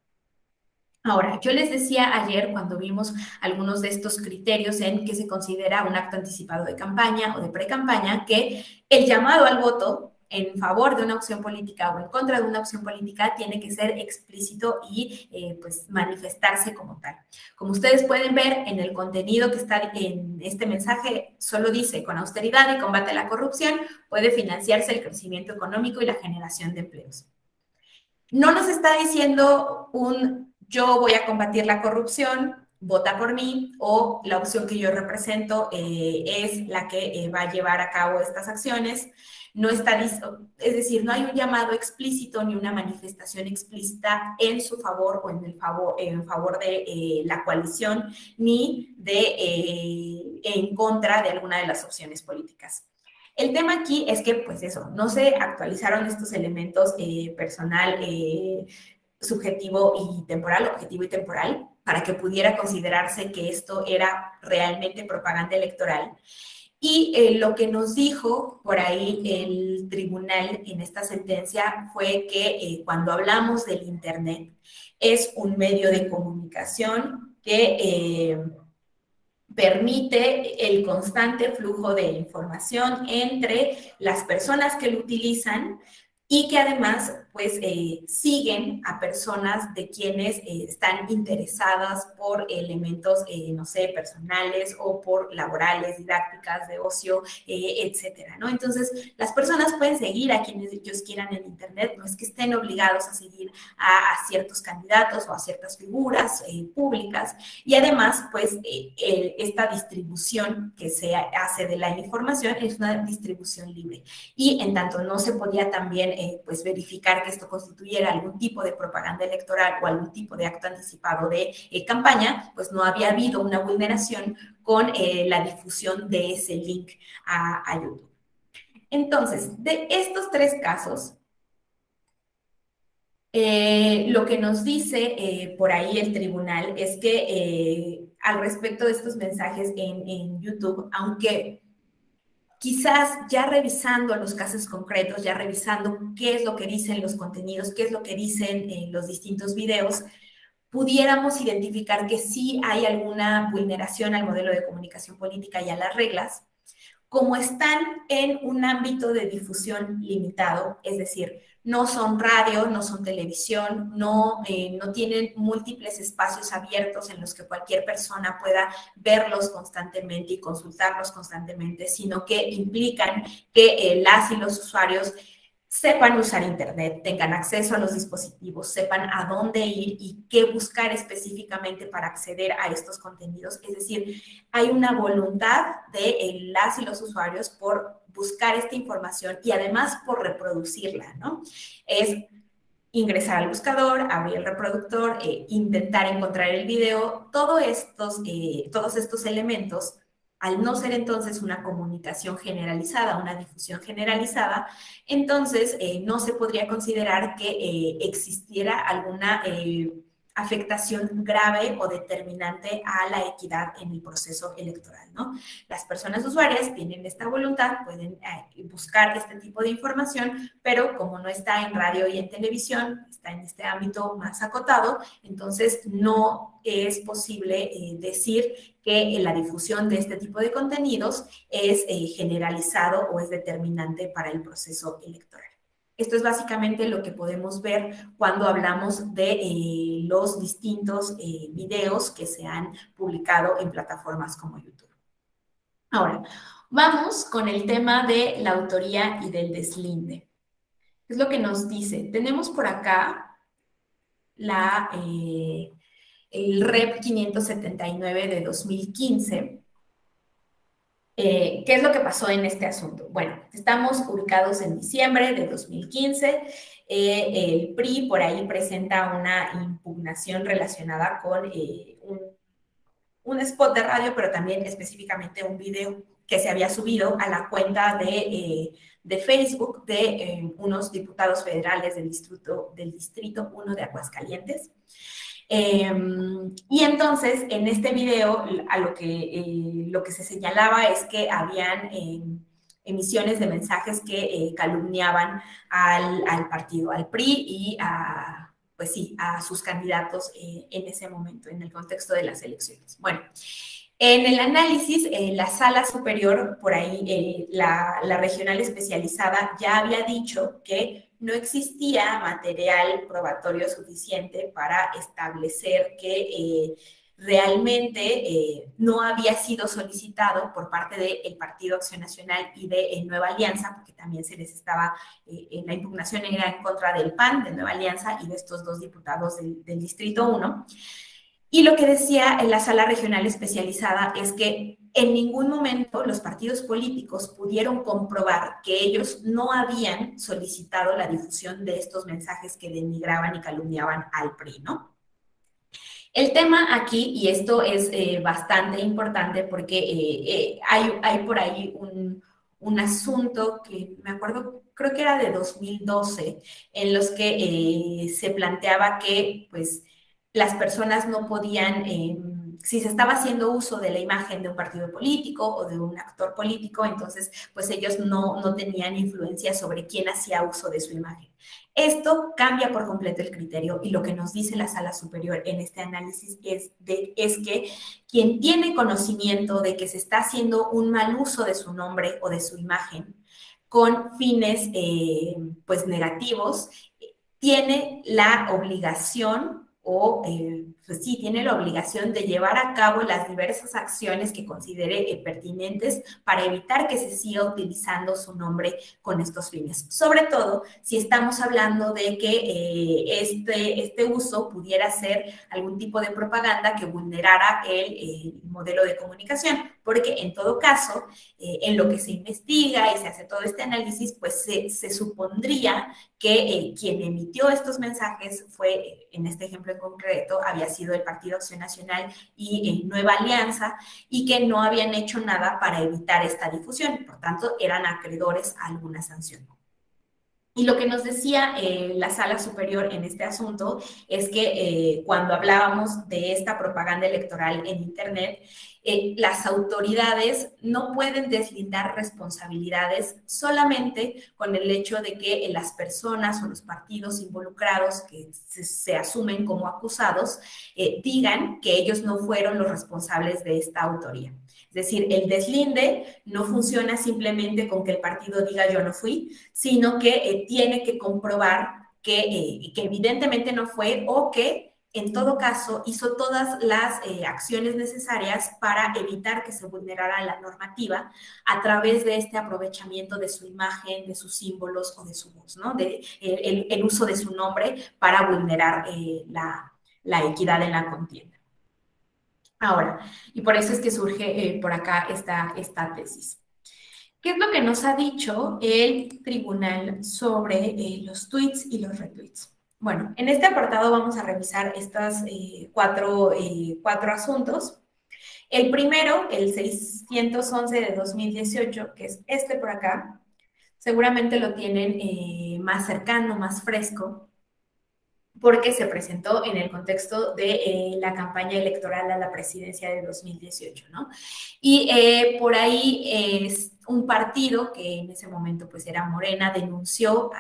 Ahora, yo les decía ayer cuando vimos algunos de estos criterios en que se considera un acto anticipado de campaña o de pre-campaña, que el llamado al voto en favor de una opción política o en contra de una opción política tiene que ser explícito y pues manifestarse como tal. Como ustedes pueden ver en el contenido que está en este mensaje, solo dice: con austeridad y combate a la corrupción puede financiarse el crecimiento económico y la generación de empleos. No nos está diciendo yo voy a combatir la corrupción, vota por mí, o la opción que yo represento es la que va a llevar a cabo estas acciones. No está, es decir, no hay un llamado explícito ni una manifestación explícita en su favor o en favor de la coalición, ni en contra de alguna de las opciones políticas. El tema aquí es que, pues eso, no se actualizaron estos elementos personal, subjetivo y temporal, objetivo y temporal, para que pudiera considerarse que esto era realmente propaganda electoral. Y lo que nos dijo por ahí el tribunal en esta sentencia fue que cuando hablamos del Internet, es un medio de comunicación que permite el constante flujo de información entre las personas que lo utilizan y que además pues siguen a personas de quienes están interesadas por elementos, no sé, personales o por laborales, didácticas, de ocio, etcétera, ¿no? Entonces, las personas pueden seguir a quienes ellos quieran en Internet, no es que estén obligados a seguir a ciertos candidatos o a ciertas figuras públicas, y además, pues, esta distribución que se hace de la información es una distribución libre, y en tanto no se podía también, pues, verificar que esto constituyera algún tipo de propaganda electoral o algún tipo de acto anticipado de campaña, pues no había habido una vulneración con la difusión de ese link a YouTube. Entonces, de estos tres casos, lo que nos dice por ahí el tribunal es que al respecto de estos mensajes en YouTube, aunque quizás ya revisando los casos concretos, ya revisando qué es lo que dicen los contenidos, qué es lo que dicen los distintos videos, pudiéramos identificar que sí hay alguna vulneración al modelo de comunicación política y a las reglas, como están en un ámbito de difusión limitado, es decir, no son radio, no son televisión, no tienen múltiples espacios abiertos en los que cualquier persona pueda verlos constantemente y consultarlos constantemente, sino que implican que las y los usuarios sepan usar Internet, tengan acceso a los dispositivos, sepan a dónde ir y qué buscar específicamente para acceder a estos contenidos. Es decir, hay una voluntad de las y los usuarios por buscar esta información y además por reproducirla, ¿no? Es ingresar al buscador, abrir el reproductor, intentar encontrar el video, todos estos elementos, al no ser entonces una comunicación generalizada, una difusión generalizada, entonces no se podría considerar que existiera alguna afectación grave o determinante a la equidad en el proceso electoral, ¿no? Las personas usuarias tienen esta voluntad, pueden buscar este tipo de información, pero como no está en radio y en televisión, está en este ámbito más acotado, entonces no es posible decir que la difusión de este tipo de contenidos es generalizado o es determinante para el proceso electoral. Esto es básicamente lo que podemos ver cuando hablamos de los distintos videos que se han publicado en plataformas como YouTube. Ahora, vamos con el tema de la autoría y del deslinde. Es lo que nos dice. Tenemos por acá el REP 579 de 2015. ¿Qué es lo que pasó en este asunto? Bueno, estamos ubicados en diciembre de 2015. El PRI por ahí presenta una impugnación relacionada con un spot de radio, pero también específicamente un video que se había subido a la cuenta de Facebook de unos diputados federales del Distrito 1 de Aguascalientes. Y entonces, en este video, lo que se señalaba es que habían emisiones de mensajes que calumniaban al partido, al PRI y pues sí, a sus candidatos en ese momento, en el contexto de las elecciones. Bueno, en el análisis, la sala superior, por ahí, la regional especializada ya había dicho que no existía material probatorio suficiente para establecer que realmente no había sido solicitado por parte del Partido Acción Nacional y de Nueva Alianza, porque también se les estaba, la impugnación era en contra del PAN, de Nueva Alianza, y de estos dos diputados del Distrito 1. Y lo que decía en la sala regional especializada es que en ningún momento los partidos políticos pudieron comprobar que ellos no habían solicitado la difusión de estos mensajes que denigraban y calumniaban al PRI, ¿no? El tema aquí, y esto es bastante importante porque hay por ahí un asunto que me acuerdo, creo que era de 2012, en los que se planteaba que, pues, las personas no podían, si se estaba haciendo uso de la imagen de un partido político o de un actor político, entonces pues ellos no tenían influencia sobre quién hacía uso de su imagen. Esto cambia por completo el criterio y lo que nos dice la sala superior en este análisis es que quien tiene conocimiento de que se está haciendo un mal uso de su nombre o de su imagen con fines pues negativos, tiene la obligación pues sí, tiene la obligación de llevar a cabo las diversas acciones que considere pertinentes para evitar que se siga utilizando su nombre con estos fines. Sobre todo, si estamos hablando de que este uso pudiera ser algún tipo de propaganda que vulnerara el modelo de comunicación, porque en todo caso, en lo que se investiga y se hace todo este análisis, pues se supondría que quien emitió estos mensajes fue, en este ejemplo en concreto, había sido el Partido Acción Nacional y Nueva Alianza, y que no habían hecho nada para evitar esta difusión, por tanto, eran acreedores a alguna sanción. Y lo que nos decía la sala superior en este asunto es que cuando hablábamos de esta propaganda electoral en Internet, las autoridades no pueden deslindar responsabilidades solamente con el hecho de que las personas o los partidos involucrados que se asumen como acusados digan que ellos no fueron los responsables de esta autoría. Es decir, el deslinde no funciona simplemente con que el partido diga yo no fui, sino que tiene que comprobar que evidentemente no fue o que en todo caso hizo todas las acciones necesarias para evitar que se vulnerara la normativa a través de este aprovechamiento de su imagen, de sus símbolos o de su voz, ¿no? El uso de su nombre para vulnerar la equidad en la contienda. Ahora, y por eso es que surge por acá esta tesis. ¿Qué es lo que nos ha dicho el tribunal sobre los tweets y los retweets? Bueno, en este apartado vamos a revisar estos cuatro asuntos. El primero, el 611 de 2018, que es este por acá, seguramente lo tienen más cercano, más fresco, porque se presentó en el contexto de la campaña electoral a la presidencia de 2018, ¿no? Y por ahí es un partido que en ese momento pues era Morena, denunció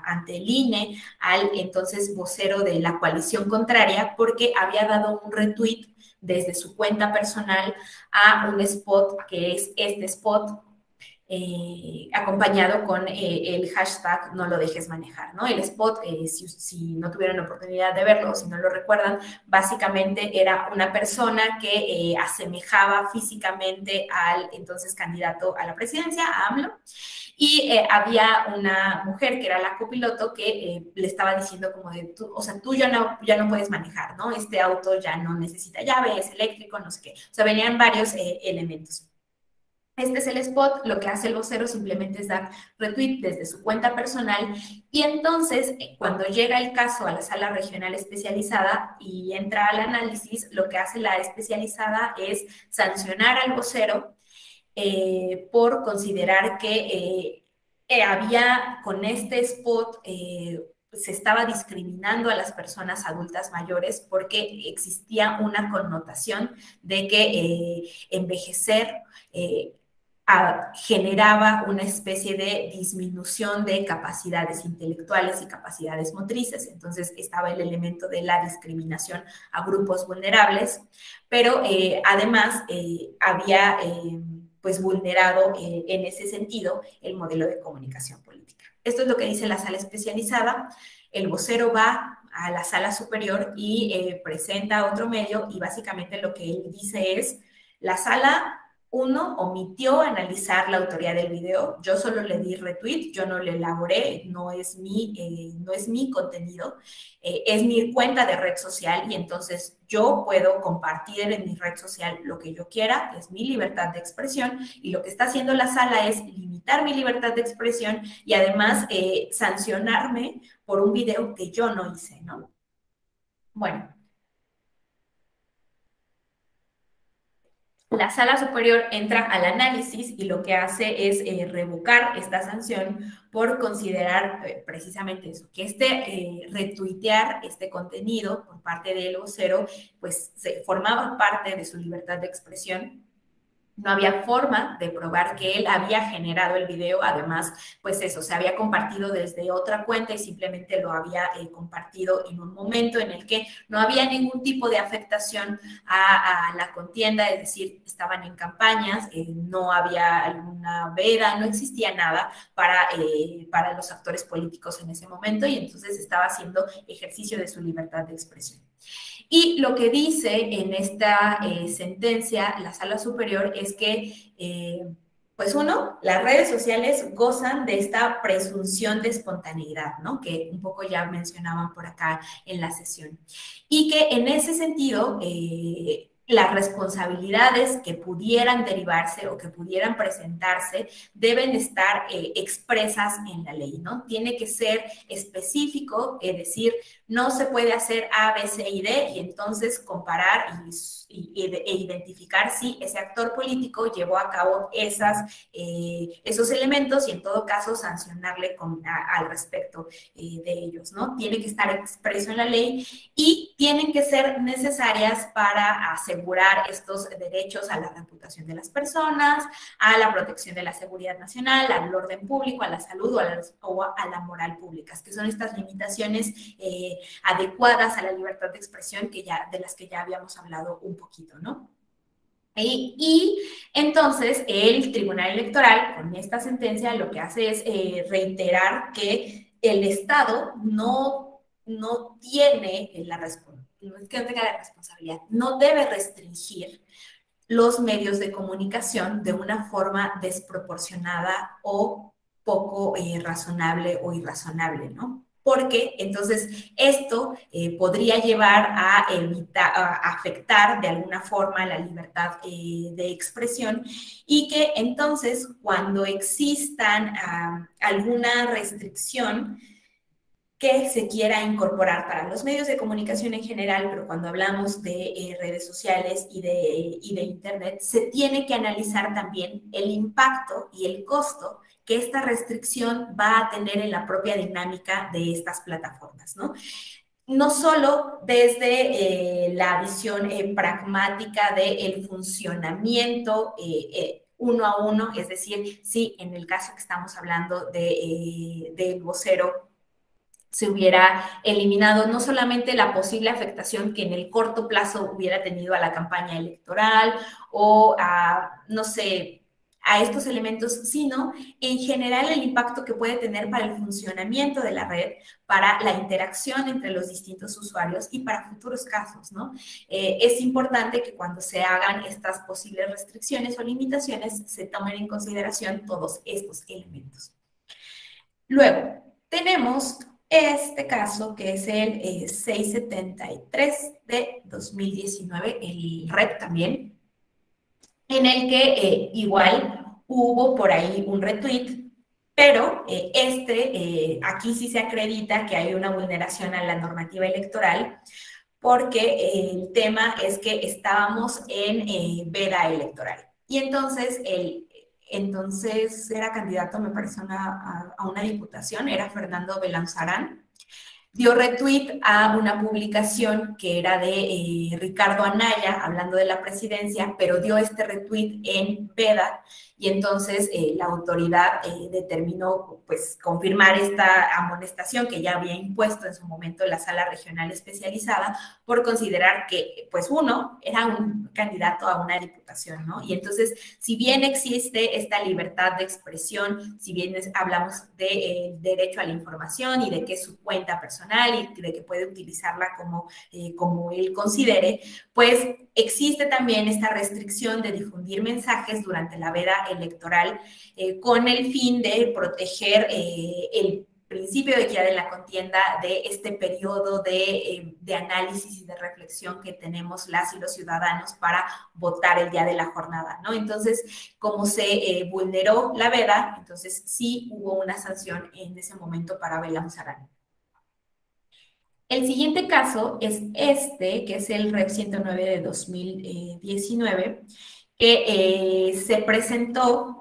ante el INE al entonces vocero de la coalición contraria porque había dado un retweet desde su cuenta personal a un spot que es este spot acompañado con el hashtag no lo dejes manejar, ¿no? El spot, si no tuvieron la oportunidad de verlo, si no lo recuerdan, básicamente era una persona que asemejaba físicamente al entonces candidato a la presidencia, a AMLO, y había una mujer que era la copiloto que le estaba diciendo como de, tú ya no puedes manejar, ¿no? Este auto ya no necesita llave, es eléctrico, no sé qué. O sea, venían varios elementos. Este es el spot, lo que hace el vocero simplemente es dar retweet desde su cuenta personal y entonces cuando llega el caso a la sala regional especializada y entra al análisis, lo que hace la especializada es sancionar al vocero por considerar que había con este spot se estaba discriminando a las personas adultas mayores porque existía una connotación de que envejecer generaba una especie de disminución de capacidades intelectuales y capacidades motrices. Entonces estaba el elemento de la discriminación a grupos vulnerables, pero además había pues vulnerado en ese sentido el modelo de comunicación política. Esto es lo que dice la sala especializada. El vocero va a la sala superior y presenta a otro medio y básicamente lo que él dice es, la sala 1 omitió analizar la autoría del video, yo solo le di retweet, yo no le elaboré, no es mi contenido, es mi cuenta de red social y entonces yo puedo compartir en mi red social lo que yo quiera, es mi libertad de expresión y lo que está haciendo la sala es limitar mi libertad de expresión y además sancionarme por un video que yo no hice, ¿no? Bueno. La sala superior entra al análisis y lo que hace es revocar esta sanción por considerar precisamente eso, que retuitear este contenido por parte del vocero, pues formaba parte de su libertad de expresión. No había forma de probar que él había generado el video, además, pues eso, se había compartido desde otra cuenta y simplemente lo había compartido en un momento en el que no había ningún tipo de afectación a la contienda, es decir, estaban en campañas, no había alguna veda, no existía nada para los actores políticos en ese momento y entonces estaba haciendo ejercicio de su libertad de expresión. Y lo que dice en esta sentencia la sala superior es que, pues uno, las redes sociales gozan de esta presunción de espontaneidad, ¿no? Que un poco ya mencionaban por acá en la sesión. Y que en ese sentido, las responsabilidades que pudieran derivarse o que pudieran presentarse deben estar expresas en la ley, ¿no? Tiene que ser específico, es decir, no se puede hacer A, B, C y D y entonces comparar e identificar si ese actor político llevó a cabo esos elementos y en todo caso sancionarle al respecto de ellos, ¿no? Tiene que estar expreso en la ley y tienen que ser necesarias para asegurar estos derechos a la reputación de las personas, a la protección de la seguridad nacional, al orden público, a la salud o a la moral pública, que son estas limitaciones adecuadas a la libertad de expresión de las que ya habíamos hablado un poquito, ¿no? Y entonces el Tribunal Electoral con esta sentencia lo que hace es reiterar que el Estado no tiene la responsabilidad, no debe restringir los medios de comunicación de una forma desproporcionada o poco razonable o irrazonable, ¿no? Porque entonces esto podría llevar a afectar de alguna forma la libertad de expresión y que entonces cuando existan alguna restricción que se quiera incorporar para los medios de comunicación en general, pero cuando hablamos de redes sociales y de Internet, se tiene que analizar también el impacto y el costo que esta restricción va a tener en la propia dinámica de estas plataformas, ¿no? No solo desde la visión pragmática del funcionamiento uno a uno, es decir, si en el caso que estamos hablando del vocero se hubiera eliminado no solamente la posible afectación que en el corto plazo hubiera tenido a la campaña electoral o a, no sé, a estos elementos, sino en general el impacto que puede tener para el funcionamiento de la red, para la interacción entre los distintos usuarios y para futuros casos, ¿no? Es importante que cuando se hagan estas posibles restricciones o limitaciones se tomen en consideración todos estos elementos. Luego, tenemos este caso que es el 673 de 2019, el REP también, en el que igual hubo por ahí un retweet, pero aquí sí se acredita que hay una vulneración a la normativa electoral, porque el tema es que estábamos en veda electoral. Y entonces, entonces era candidato, me parece, a una diputación, era Fernando Belanzarán, dio retweet a una publicación que era de Ricardo Anaya, hablando de la presidencia, pero dio este retweet en veda, y entonces la autoridad determinó pues confirmar esta amonestación que ya había impuesto en su momento la Sala Regional Especializada por considerar que, pues uno, era un candidato a una diputación, ¿no? Y entonces, si bien existe esta libertad de expresión, si bien hablamos del derecho a la información y de que es su cuenta personal y de que puede utilizarla como él considere, pues existe también esta restricción de difundir mensajes durante la veda electoral con el fin de proteger el principio de equidad de la contienda, de este periodo de análisis y de reflexión que tenemos las y los ciudadanos para votar el día de la jornada, ¿no? Entonces, como se vulneró la veda, entonces sí hubo una sanción en ese momento para Belanzarán. El siguiente caso es que es el REP 109 de 2019, que se presentó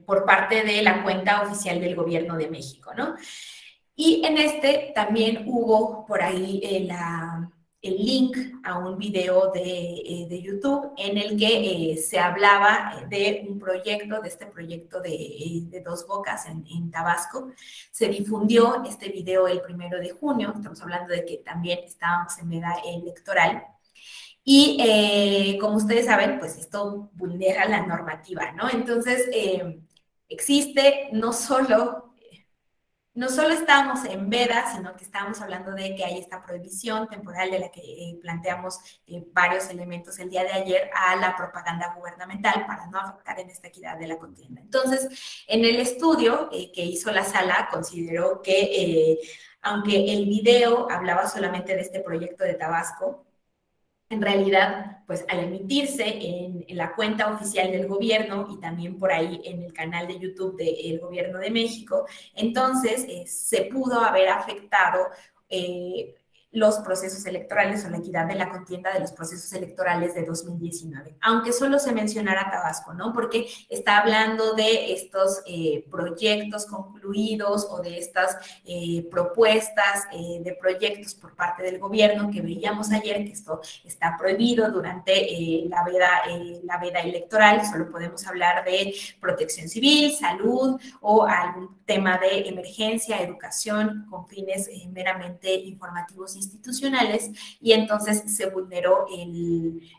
por parte de la cuenta oficial del Gobierno de México, ¿no? Y en este también hubo por ahí el link a un video de YouTube en el que se hablaba de un proyecto, de este proyecto de Dos Bocas en Tabasco. Se difundió este video el 1 de junio, estamos hablando de que también estábamos en veda electoral. Y como ustedes saben, pues esto vulnera la normativa, ¿no? Entonces, existe no solo estábamos en veda, sino que estábamos hablando de que hay esta prohibición temporal de la que planteamos varios elementos el día de ayer a la propaganda gubernamental para no afectar en esta equidad de la contienda. Entonces, en el estudio que hizo la sala, consideró que aunque el video hablaba solamente de este proyecto de Tabasco, en realidad, pues al emitirse en la cuenta oficial del gobierno y también por ahí en el canal de YouTube del Gobierno de México, entonces se pudo haber afectado los procesos electorales o la equidad de la contienda de los procesos electorales de 2019, aunque solo se mencionara Tabasco, ¿no? Porque está hablando de estos proyectos concluidos o de estas propuestas de proyectos por parte del gobierno que veíamos ayer, que esto está prohibido durante la veda electoral. Solo podemos hablar de protección civil, salud o algún tema de emergencia, educación, con fines meramente informativos institucionales, y entonces se vulneró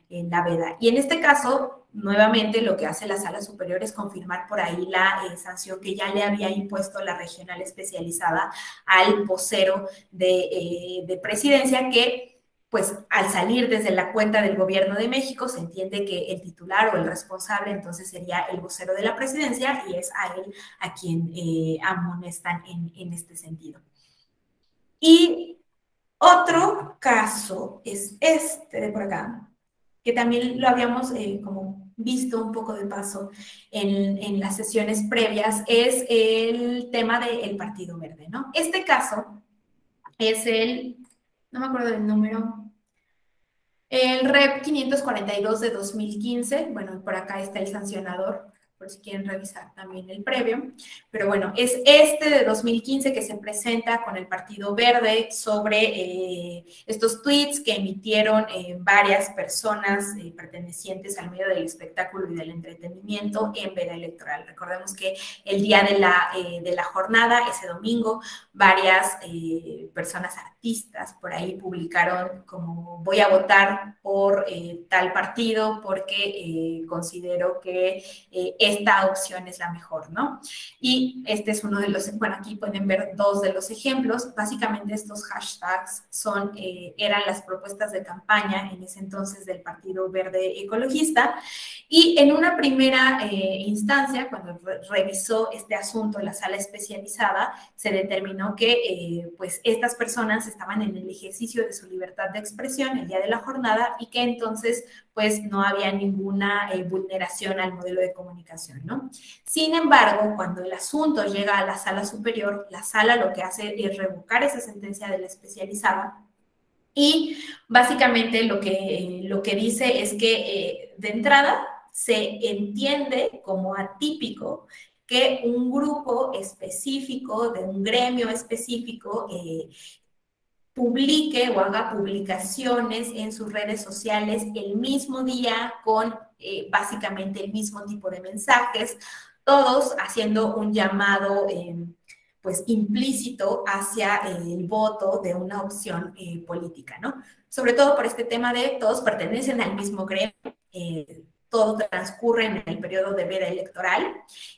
la veda. Y en este caso, nuevamente lo que hace la Sala Superior es confirmar por ahí la sanción que ya le había impuesto la regional especializada al vocero de presidencia, que pues al salir desde la cuenta del Gobierno de México se entiende que el titular o el responsable entonces sería el vocero de la presidencia, y es a él a quien amonestan en este sentido. Y otro caso es este de por acá, que también lo habíamos como visto un poco de paso en las sesiones previas, es el tema del Partido Verde, ¿no? Este caso es no me acuerdo del número, el REP 542 de 2015, bueno, por acá está el sancionador, por si quieren revisar también el previo, pero bueno, es este de 2015 que se presenta con el Partido Verde sobre estos tweets que emitieron varias personas pertenecientes al medio del espectáculo y del entretenimiento en veda electoral. Recordemos que el día de la jornada, ese domingo, varias personas artistas por ahí publicaron como voy a votar por tal partido porque considero que esta opción es la mejor, ¿no? Y este es uno de los, bueno, aquí pueden ver dos de los ejemplos. Básicamente estos hashtags eran las propuestas de campaña en ese entonces del Partido Verde Ecologista, y en una primera instancia, cuando revisó este asunto la sala especializada, se determinó que pues estas personas estaban en el ejercicio de su libertad de expresión el día de la jornada y que entonces pues no había ninguna vulneración al modelo de comunicación, ¿no? Sin embargo, cuando el asunto llega a la sala superior, la sala lo que hace es revocar esa sentencia de la especializada y básicamente lo que dice es que de entrada se entiende como atípico que un grupo específico, de un gremio específico, publique o haga publicaciones en sus redes sociales el mismo día con básicamente el mismo tipo de mensajes, todos haciendo un llamado pues implícito hacia el voto de una opción política, ¿no? Sobre todo por este tema de todos pertenecen al mismo gremio, todo transcurre en el periodo de veda electoral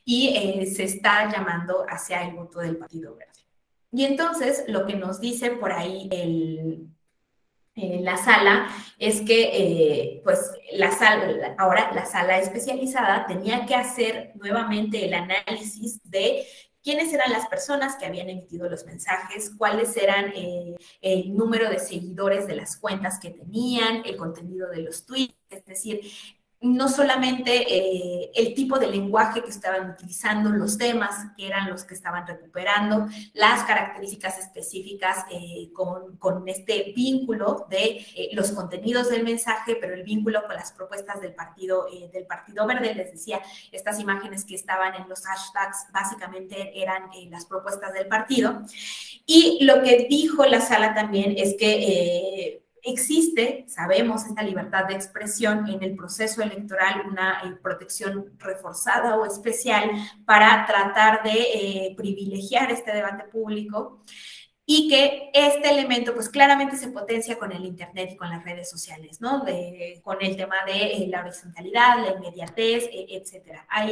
y se está llamando hacia el voto del Partido Verde. Y entonces lo que nos dice por ahí la sala es que pues ahora la sala especializada tenía que hacer nuevamente el análisis de quiénes eran las personas que habían emitido los mensajes, cuáles eran el número de seguidores de las cuentas que tenían, el contenido de los tweets, es decir, no solamente el tipo de lenguaje que estaban utilizando, los temas que eran los que estaban recuperando, las características específicas con este vínculo de los contenidos del mensaje, pero el vínculo con las propuestas del Partido Verde. Les decía, estas imágenes que estaban en los hashtags básicamente eran las propuestas del partido. Y lo que dijo la sala también es que existe, sabemos, esta libertad de expresión en el proceso electoral, una protección reforzada o especial para tratar de privilegiar este debate público y que este elemento pues claramente se potencia con el internet y con las redes sociales, ¿no? Con el tema de la horizontalidad, la inmediatez, etcétera. Hay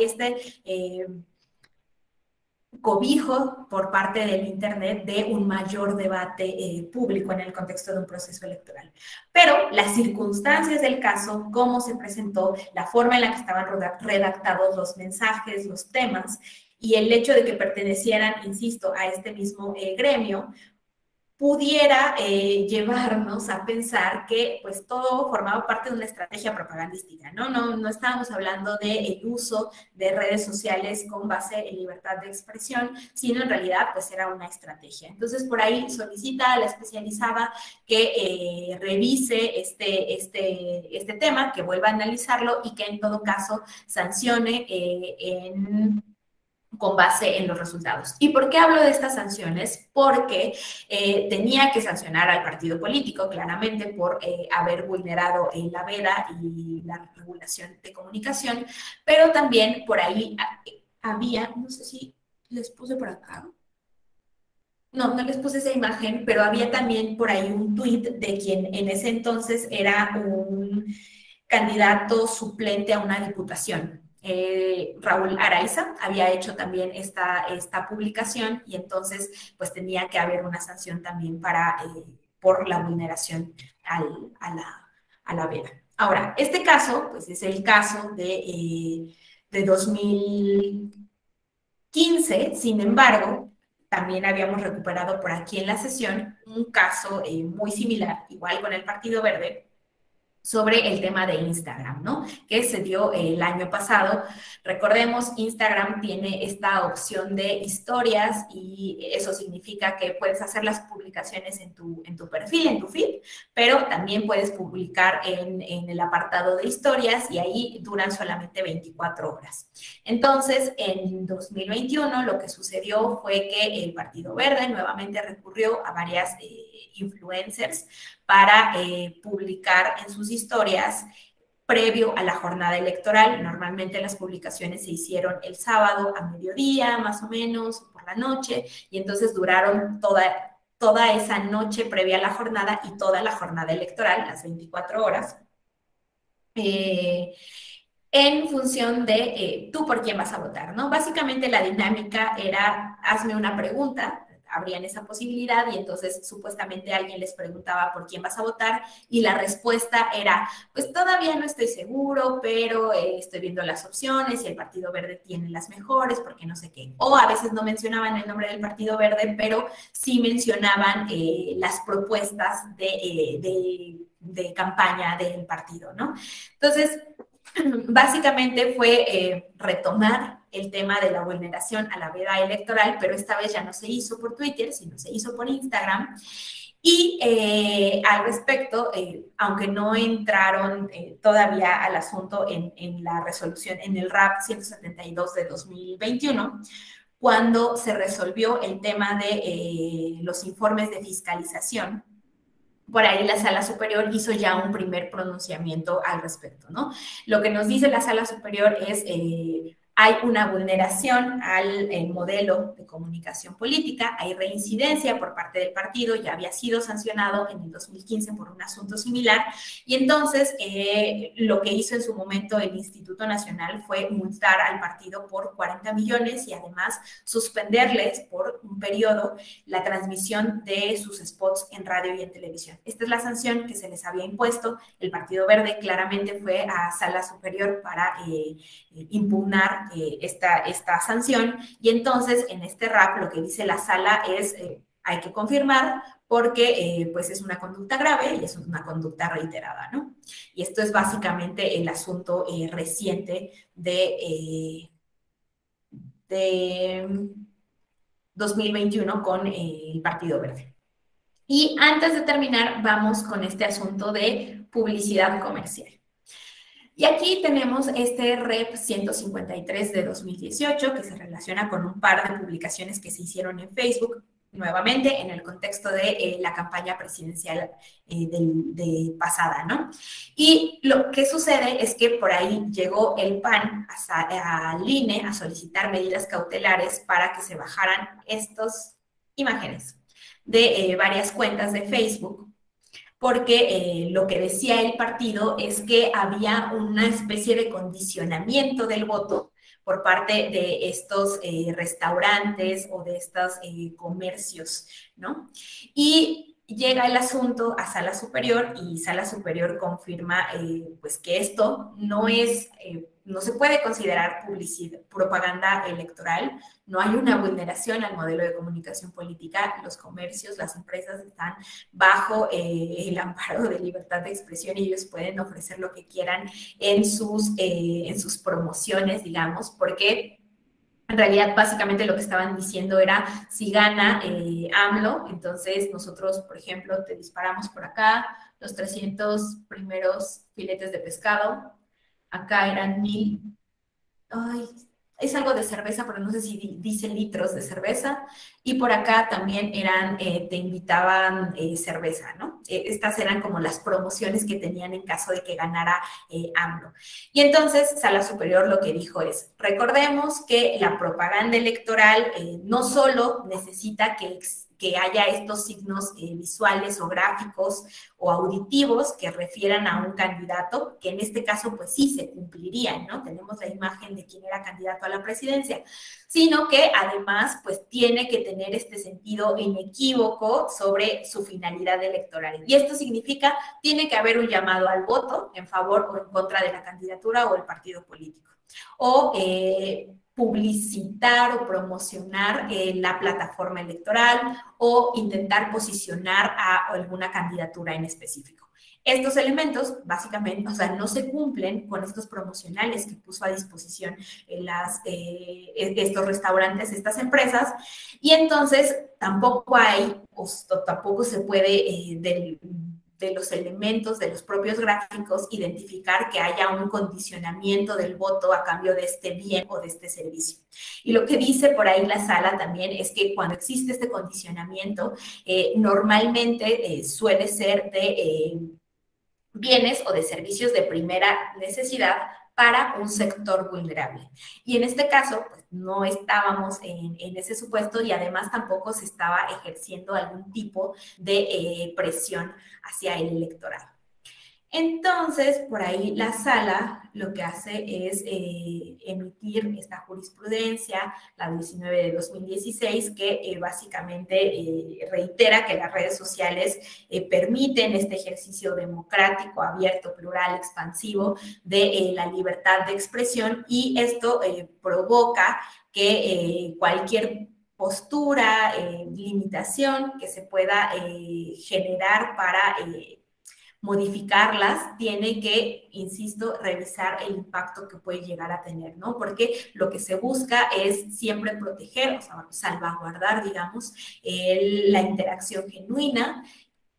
cobijo por parte del internet de un mayor debate público en el contexto de un proceso electoral. Pero las circunstancias del caso, cómo se presentó, la forma en la que estaban redactados los mensajes, los temas, y el hecho de que pertenecieran, insisto, a este mismo gremio, pudiera llevarnos a pensar que pues todo formaba parte de una estrategia propagandística, ¿no? No estábamos hablando del uso de redes sociales con base en libertad de expresión, sino en realidad pues era una estrategia. Entonces por ahí solicita a la especializada que revise este tema, que vuelva a analizarlo y que en todo caso sancione con base en los resultados. ¿Y por qué hablo de estas sanciones? Porque tenía que sancionar al partido político, claramente, por haber vulnerado la veda y la regulación de comunicación, pero también por ahí había, no sé si les puse por acá, no les puse esa imagen, pero había también por ahí un tuit de quien en ese entonces era un candidato suplente a una diputación. Raúl Araiza había hecho también esta publicación y entonces pues tenía que haber una sanción también por la vulneración a la veda. Ahora, este caso pues es el caso de 2015, sin embargo, también habíamos recuperado por aquí en la sesión un caso muy similar, igual con el Partido Verde, sobre el tema de Instagram, ¿no? Que se dio el año pasado. Recordemos, Instagram tiene esta opción de historias y eso significa que puedes hacer las publicaciones en tu perfil, en tu feed, pero también puedes publicar en el apartado de historias y ahí duran solamente 24 horas. Entonces, en 2021 lo que sucedió fue que el Partido Verde nuevamente recurrió a varias influencers para publicar en sus historias previo a la jornada electoral. Normalmente las publicaciones se hicieron el sábado a mediodía, más o menos, por la noche, y entonces duraron toda esa noche previa a la jornada y toda la jornada electoral, las 24 horas, en función de tú por quién vas a votar, ¿no? Básicamente la dinámica era, hazme una pregunta, abrían esa posibilidad y entonces supuestamente alguien les preguntaba por quién vas a votar y la respuesta era, pues todavía no estoy seguro, pero estoy viendo las opciones y el Partido Verde tiene las mejores porque no sé qué. O a veces no mencionaban el nombre del Partido Verde, pero sí mencionaban las propuestas de campaña del partido, ¿no? Entonces, básicamente fue retomar el tema de la vulneración a la veda electoral, pero esta vez ya no se hizo por Twitter, sino se hizo por Instagram. Y al respecto, aunque no entraron todavía al asunto en la resolución, en el RAP 172 de 2021, cuando se resolvió el tema de los informes de fiscalización, por ahí la Sala Superior hizo ya un primer pronunciamiento al respecto, ¿no? Lo que nos dice la Sala Superior es, hay una vulneración al modelo de comunicación política, hay reincidencia por parte del partido, ya había sido sancionado en el 2015 por un asunto similar, y entonces lo que hizo en su momento el Instituto Nacional fue multar al partido por 40 millones y además suspenderles por un periodo la transmisión de sus spots en radio y en televisión. Esta es la sanción que se les había impuesto. El Partido Verde claramente fue a Sala Superior para impugnar esta sanción, y entonces en este RAP lo que dice la sala es hay que confirmar porque pues es una conducta grave y es una conducta reiterada, ¿no? Y esto es básicamente el asunto reciente de 2021 con el Partido Verde. Y antes de terminar, vamos con este asunto de publicidad comercial. Y aquí tenemos este REP 153 de 2018 que se relaciona con un par de publicaciones que se hicieron en Facebook, nuevamente en el contexto de la campaña presidencial de pasada, ¿no? Y lo que sucede es que por ahí llegó el PAN al INE a solicitar medidas cautelares para que se bajaran estas imágenes de varias cuentas de Facebook, porque lo que decía el partido es que había una especie de condicionamiento del voto por parte de estos restaurantes o de estos comercios, ¿no? Y llega el asunto a Sala Superior y Sala Superior confirma pues que esto no es, no se puede considerar publicidad, propaganda electoral, no hay una vulneración al modelo de comunicación política, los comercios, las empresas están bajo el amparo de libertad de expresión y ellos pueden ofrecer lo que quieran en sus promociones, digamos, porque en realidad, básicamente lo que estaban diciendo era, si gana AMLO, entonces nosotros, por ejemplo, te disparamos por acá los 300 primeros filetes de pescado. Acá eran 1000, ay, es algo de cerveza, pero no sé si dice litros de cerveza. Y por acá también eran, te invitaban cerveza, ¿no? Estas eran como las promociones que tenían en caso de que ganara AMLO. Y entonces Sala Superior lo que dijo es, recordemos que la propaganda electoral no solo necesita que haya estos signos visuales o gráficos o auditivos que refieran a un candidato, que en este caso pues sí se cumplirían, ¿no? Tenemos la imagen de quién era candidato a la presidencia, sino que además pues tiene que tener este sentido inequívoco sobre su finalidad electoral. Y esto significa, tiene que haber un llamado al voto en favor o en contra de la candidatura o el partido político. O publicitar o promocionar la plataforma electoral o intentar posicionar a alguna candidatura en específico. Estos elementos, básicamente, o sea, no se cumplen con estos promocionales que puso a disposición estos restaurantes, estas empresas, y entonces tampoco hay, o tampoco se puede de los elementos de los propios gráficos identificar que haya un condicionamiento del voto a cambio de este bien o de este servicio. Y lo que dice por ahí la sala también es que cuando existe este condicionamiento, normalmente suele ser bienes o de servicios de primera necesidad para un sector vulnerable. Y en este caso, pues no estábamos en ese supuesto y además tampoco se estaba ejerciendo algún tipo de presión hacia el electorado. Entonces, por ahí la sala lo que hace es emitir esta jurisprudencia, la 19 de 2016, que básicamente reitera que las redes sociales permiten este ejercicio democrático, abierto, plural, expansivo de la libertad de expresión, y esto provoca que cualquier postura, limitación que se pueda generar para modificarlas, tiene que, insisto, revisar el impacto que puede llegar a tener, ¿no? Porque lo que se busca es siempre proteger, o sea, salvaguardar, digamos, la interacción genuina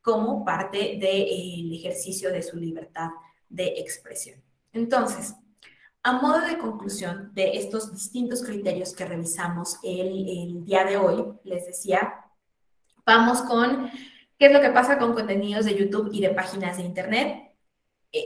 como parte del ejercicio de su libertad de expresión. Entonces, a modo de conclusión de estos distintos criterios que revisamos el día de hoy, les decía, vamos con ¿qué es lo que pasa con contenidos de YouTube y de páginas de Internet?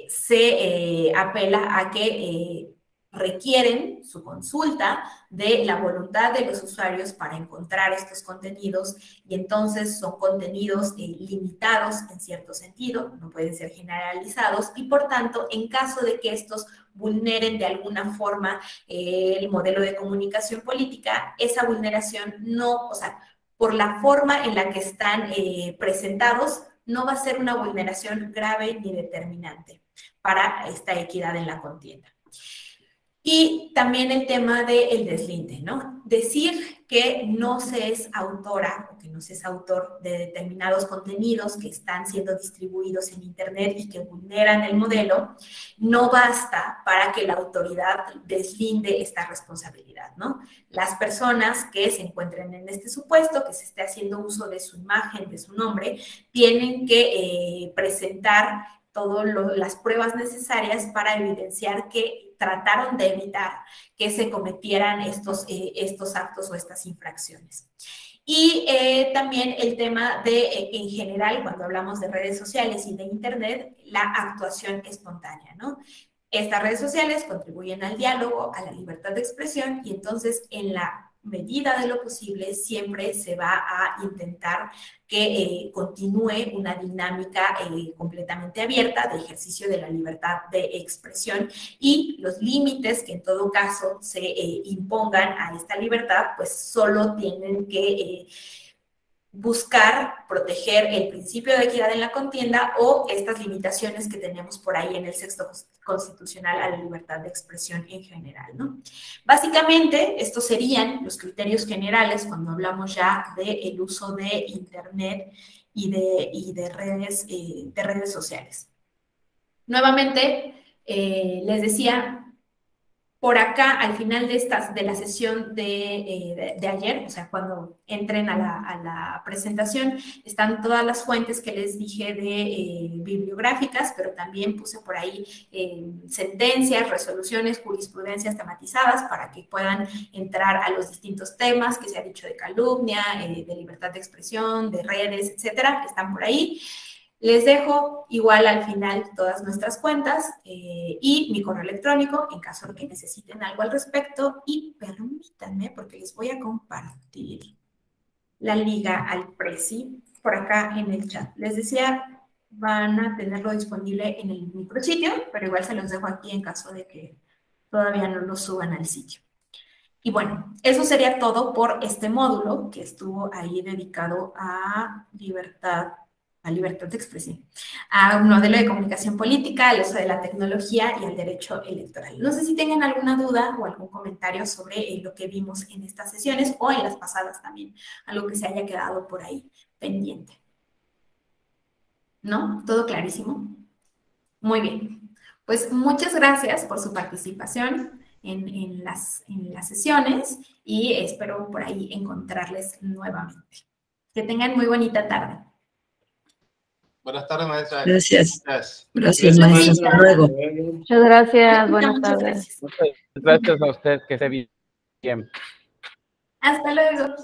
Se apela a que requieren su consulta de la voluntad de los usuarios para encontrar estos contenidos, y entonces son contenidos limitados en cierto sentido, no pueden ser generalizados, y por tanto, en caso de que estos vulneren de alguna forma el modelo de comunicación política, esa vulneración no, o sea, por la forma en la que están presentados, no va a ser una vulneración grave ni determinante para esta equidad en la contienda. Y también el tema del deslinde, ¿no? Decir que no se es autora o que no se es autor de determinados contenidos que están siendo distribuidos en Internet y que vulneran el modelo, no basta para que la autoridad deslinde esta responsabilidad, ¿no? Las personas que se encuentren en este supuesto, que se esté haciendo uso de su imagen, de su nombre, tienen que presentar todas las pruebas necesarias para evidenciar que trataron de evitar que se cometieran estos actos o estas infracciones. Y también el tema de, en general, cuando hablamos de redes sociales y de Internet, la actuación espontánea, ¿no? Estas redes sociales contribuyen al diálogo, a la libertad de expresión, y entonces en la medida de lo posible siempre se va a intentar que continúe una dinámica completamente abierta de ejercicio de la libertad de expresión, y los límites que en todo caso se impongan a esta libertad pues solo tienen que buscar proteger el principio de equidad en la contienda o estas limitaciones que tenemos por ahí en el texto constitucional a la libertad de expresión en general, ¿no? Básicamente, estos serían los criterios generales cuando hablamos ya del uso de Internet y de redes sociales. Nuevamente, les decía, por acá, al final de la sesión de ayer, o sea, cuando entren a la presentación, están todas las fuentes que les dije de bibliográficas, pero también puse por ahí sentencias, resoluciones, jurisprudencias tematizadas para que puedan entrar a los distintos temas que se ha dicho de calumnia, de libertad de expresión, de redes, etcétera, que están por ahí. Les dejo igual al final todas nuestras cuentas y mi correo electrónico en caso de que necesiten algo al respecto. Y permítanme, porque les voy a compartir la liga al Prezi por acá en el chat. Les decía, van a tenerlo disponible en el micrositio, pero igual se los dejo aquí en caso de que todavía no lo suban al sitio. Y bueno, eso sería todo por este módulo que estuvo ahí dedicado a libertad de expresión, a un modelo de comunicación política, al uso de la tecnología y al derecho electoral. No sé si tengan alguna duda o algún comentario sobre lo que vimos en estas sesiones o en las pasadas también, algo que se haya quedado por ahí pendiente. ¿No? ¿Todo clarísimo? Muy bien. Pues muchas gracias por su participación en las sesiones y espero por ahí encontrarles nuevamente. Que tengan muy bonita tarde. Buenas tardes, maestra. Gracias. Gracias, maestra. Hasta luego. Muchas gracias. Buenas tardes. Muchas gracias a usted. Que esté bien. Hasta luego.